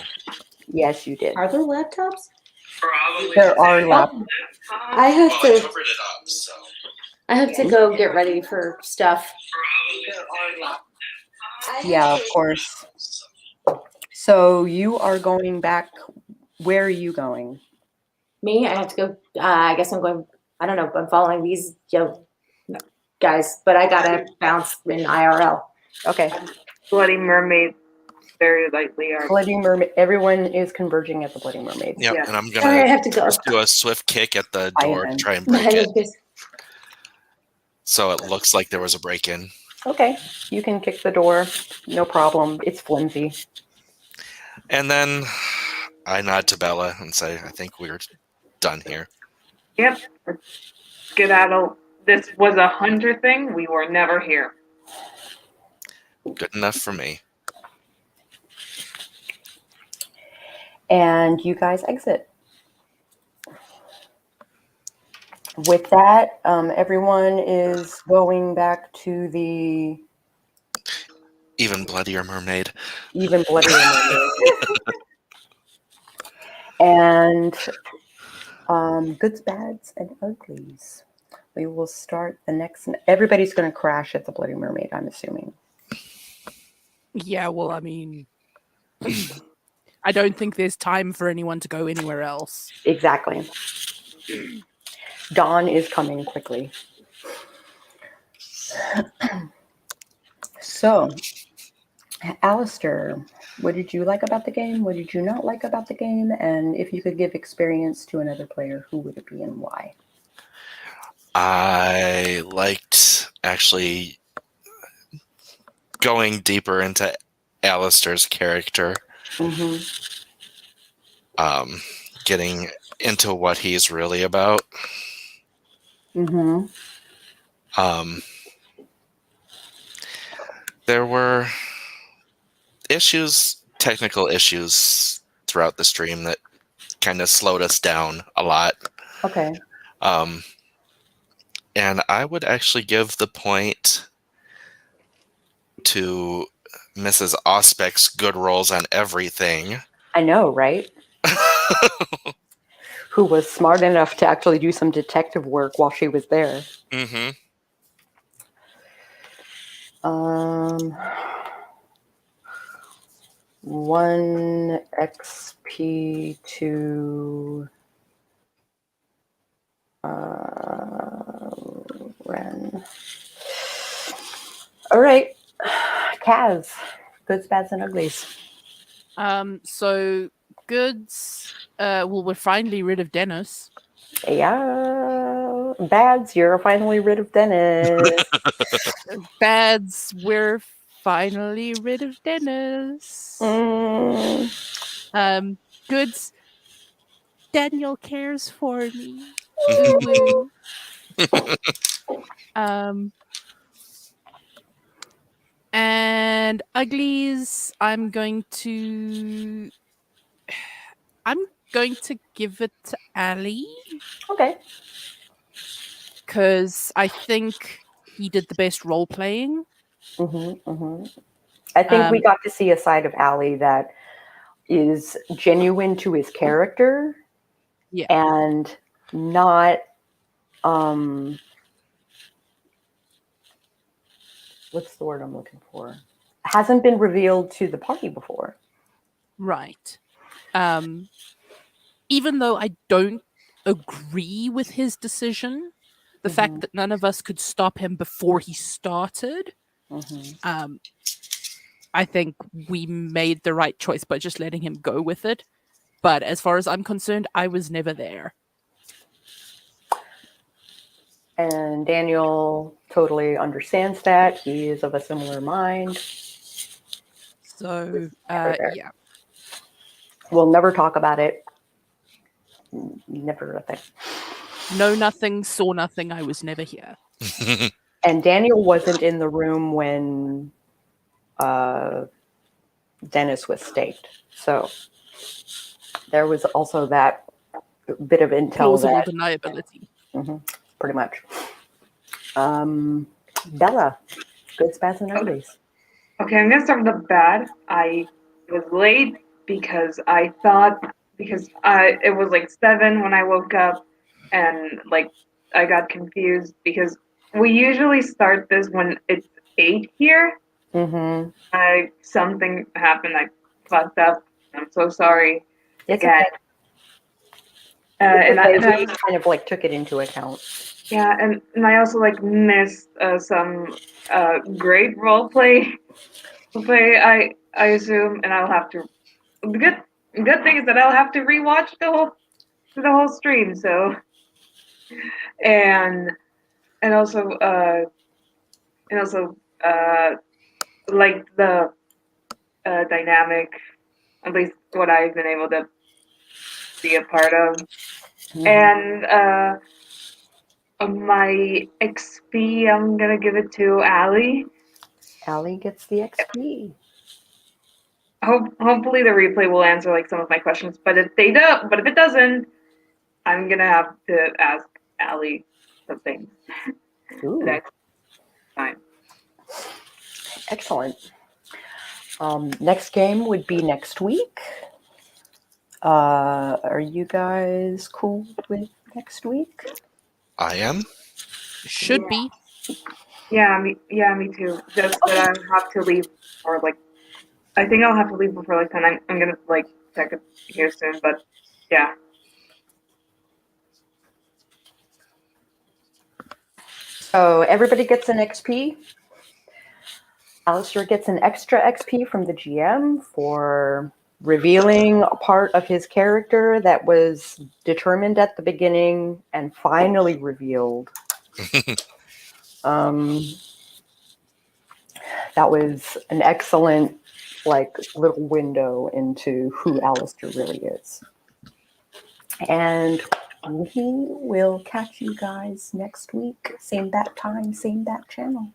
Speaker 1: Yes, you did.
Speaker 4: Are there laptops?
Speaker 2: probably
Speaker 1: There are laptops.
Speaker 4: I have
Speaker 2: Well, I
Speaker 4: to.
Speaker 2: covered it up, so
Speaker 4: I have to go get ready for stuff.
Speaker 1: Yeah, of course. So you are going back. Where are you going?
Speaker 4: Me, I have to go. I guess I'm going. I don't know. I'm following these guys, but I gotta bounce in IRL.
Speaker 1: Okay.
Speaker 5: Bloody Mermaid, very likely.
Speaker 1: Bloody Mermaid. Everyone is converging at the Bloody Mermaid.
Speaker 2: Yep,
Speaker 5: Yeah.
Speaker 2: and I'm
Speaker 4: Sorry, I
Speaker 2: gonna
Speaker 4: have to go.
Speaker 2: just do a swift kick at the
Speaker 1: I
Speaker 2: door
Speaker 1: am.
Speaker 2: to try and break it.
Speaker 4: Yes.
Speaker 2: So it looks like there was a break-in.
Speaker 1: Okay. You can kick the door. No problem. It's flimsy.
Speaker 2: And then I nod to Bella and say, I think we're done here.
Speaker 5: Yep. Skedaddle. This was a hunter thing. We were never here.
Speaker 2: Good enough for me.
Speaker 1: And you guys exit. With that, everyone is going back to the
Speaker 2: Even bloodier mermaid.
Speaker 1: even bloodier Mermaid. And goods, bads, and uglies. We will start the next. Everybody's going to crash at the Bloody Mermaid, I'm assuming.
Speaker 3: Yeah, well, I mean, I don't think there's time for anyone to go anywhere else.
Speaker 1: Exactly. Dawn is coming quickly. So, Allistair, what did you like about the game? What did you not like about the game? And if you could give experience to another player, who would it be and why?
Speaker 2: I liked actually going deeper into Allistair's character,
Speaker 1: Mm-hmm.
Speaker 2: getting into what he's really about.
Speaker 1: Mm-hmm.
Speaker 2: There were technical issues throughout the stream that kind of slowed us down a lot.
Speaker 1: Okay.
Speaker 2: And I would actually give the point to Mrs. Auspeck's good rolls on everything.
Speaker 1: I know, right? Who was smart enough to actually do some detective work while she was there.
Speaker 2: Mm-hmm.
Speaker 1: 1 XP to Ren. All right, Kaz, goods, bads, and uglies.
Speaker 3: So goods. Well, we're finally rid of Dennis.
Speaker 1: Yeah, bads, you're finally rid of Dennis.
Speaker 3: Bads, we're finally rid of Dennis. Goods. Daniel cares for me. Ooh. And uglies, I'm going to give it to Ali
Speaker 1: Okay.
Speaker 3: because I think he did the best role playing.
Speaker 1: I think we got to see a side of Allie that is genuine to his character,
Speaker 3: Yeah.
Speaker 1: and not what's the word I'm looking for? Hasn't been revealed to the party before.
Speaker 3: Right. Even though I don't agree with his decision, the fact that none of us could stop him before he started, I think we made the right choice by just letting him go with it. But as far as I'm concerned, I was never there.
Speaker 1: And Daniel totally understands that. He is of a similar mind.
Speaker 3: So, yeah.
Speaker 1: We'll never talk about it. Never a thing.
Speaker 3: Know nothing, saw nothing, I was never here.
Speaker 1: And Daniel wasn't in the room when Dennis was staked. So there was also that bit of intel.
Speaker 3: Plausible deniability.
Speaker 1: Pretty much. Bella, goods, bads, and uglies.
Speaker 5: Okay, I'm gonna start with the bad. I was late because I thought it was like 7 when I woke up, and like I got confused because we usually start this when it's 8 here.
Speaker 1: Mm-hmm.
Speaker 5: Something happened. I fucked up. I'm so sorry.
Speaker 1: It's
Speaker 5: Again.
Speaker 1: okay.
Speaker 5: And
Speaker 1: We
Speaker 5: I
Speaker 1: kind of like took it into account.
Speaker 5: yeah, and I also like missed some great roleplay. I assume, and I'll have to. The good thing is that I'll have to rewatch the whole stream. So and and also like the dynamic, at least what I've been able to be a part of. And my XP, I'm gonna give it to Allie.
Speaker 1: Allie gets the XP.
Speaker 5: Hopefully the replay will answer like some of my questions, but if it doesn't, I'm gonna have to ask Allie something
Speaker 1: Ooh,
Speaker 5: next time.
Speaker 1: excellent. Next game would be next week. Are you guys cool with next week?
Speaker 2: I am.
Speaker 3: Should be.
Speaker 5: Yeah, me too. Just that I have to leave for like, I think I'll have to leave before like 10. I'm gonna like check it here soon, but yeah.
Speaker 1: So everybody gets an XP. Allistair gets an extra XP from the GM for revealing a part of his character that was determined at the beginning and finally revealed. That was an excellent, like, little window into who Allistair really is. And we will catch you guys next week. Same bat time, same bat channel.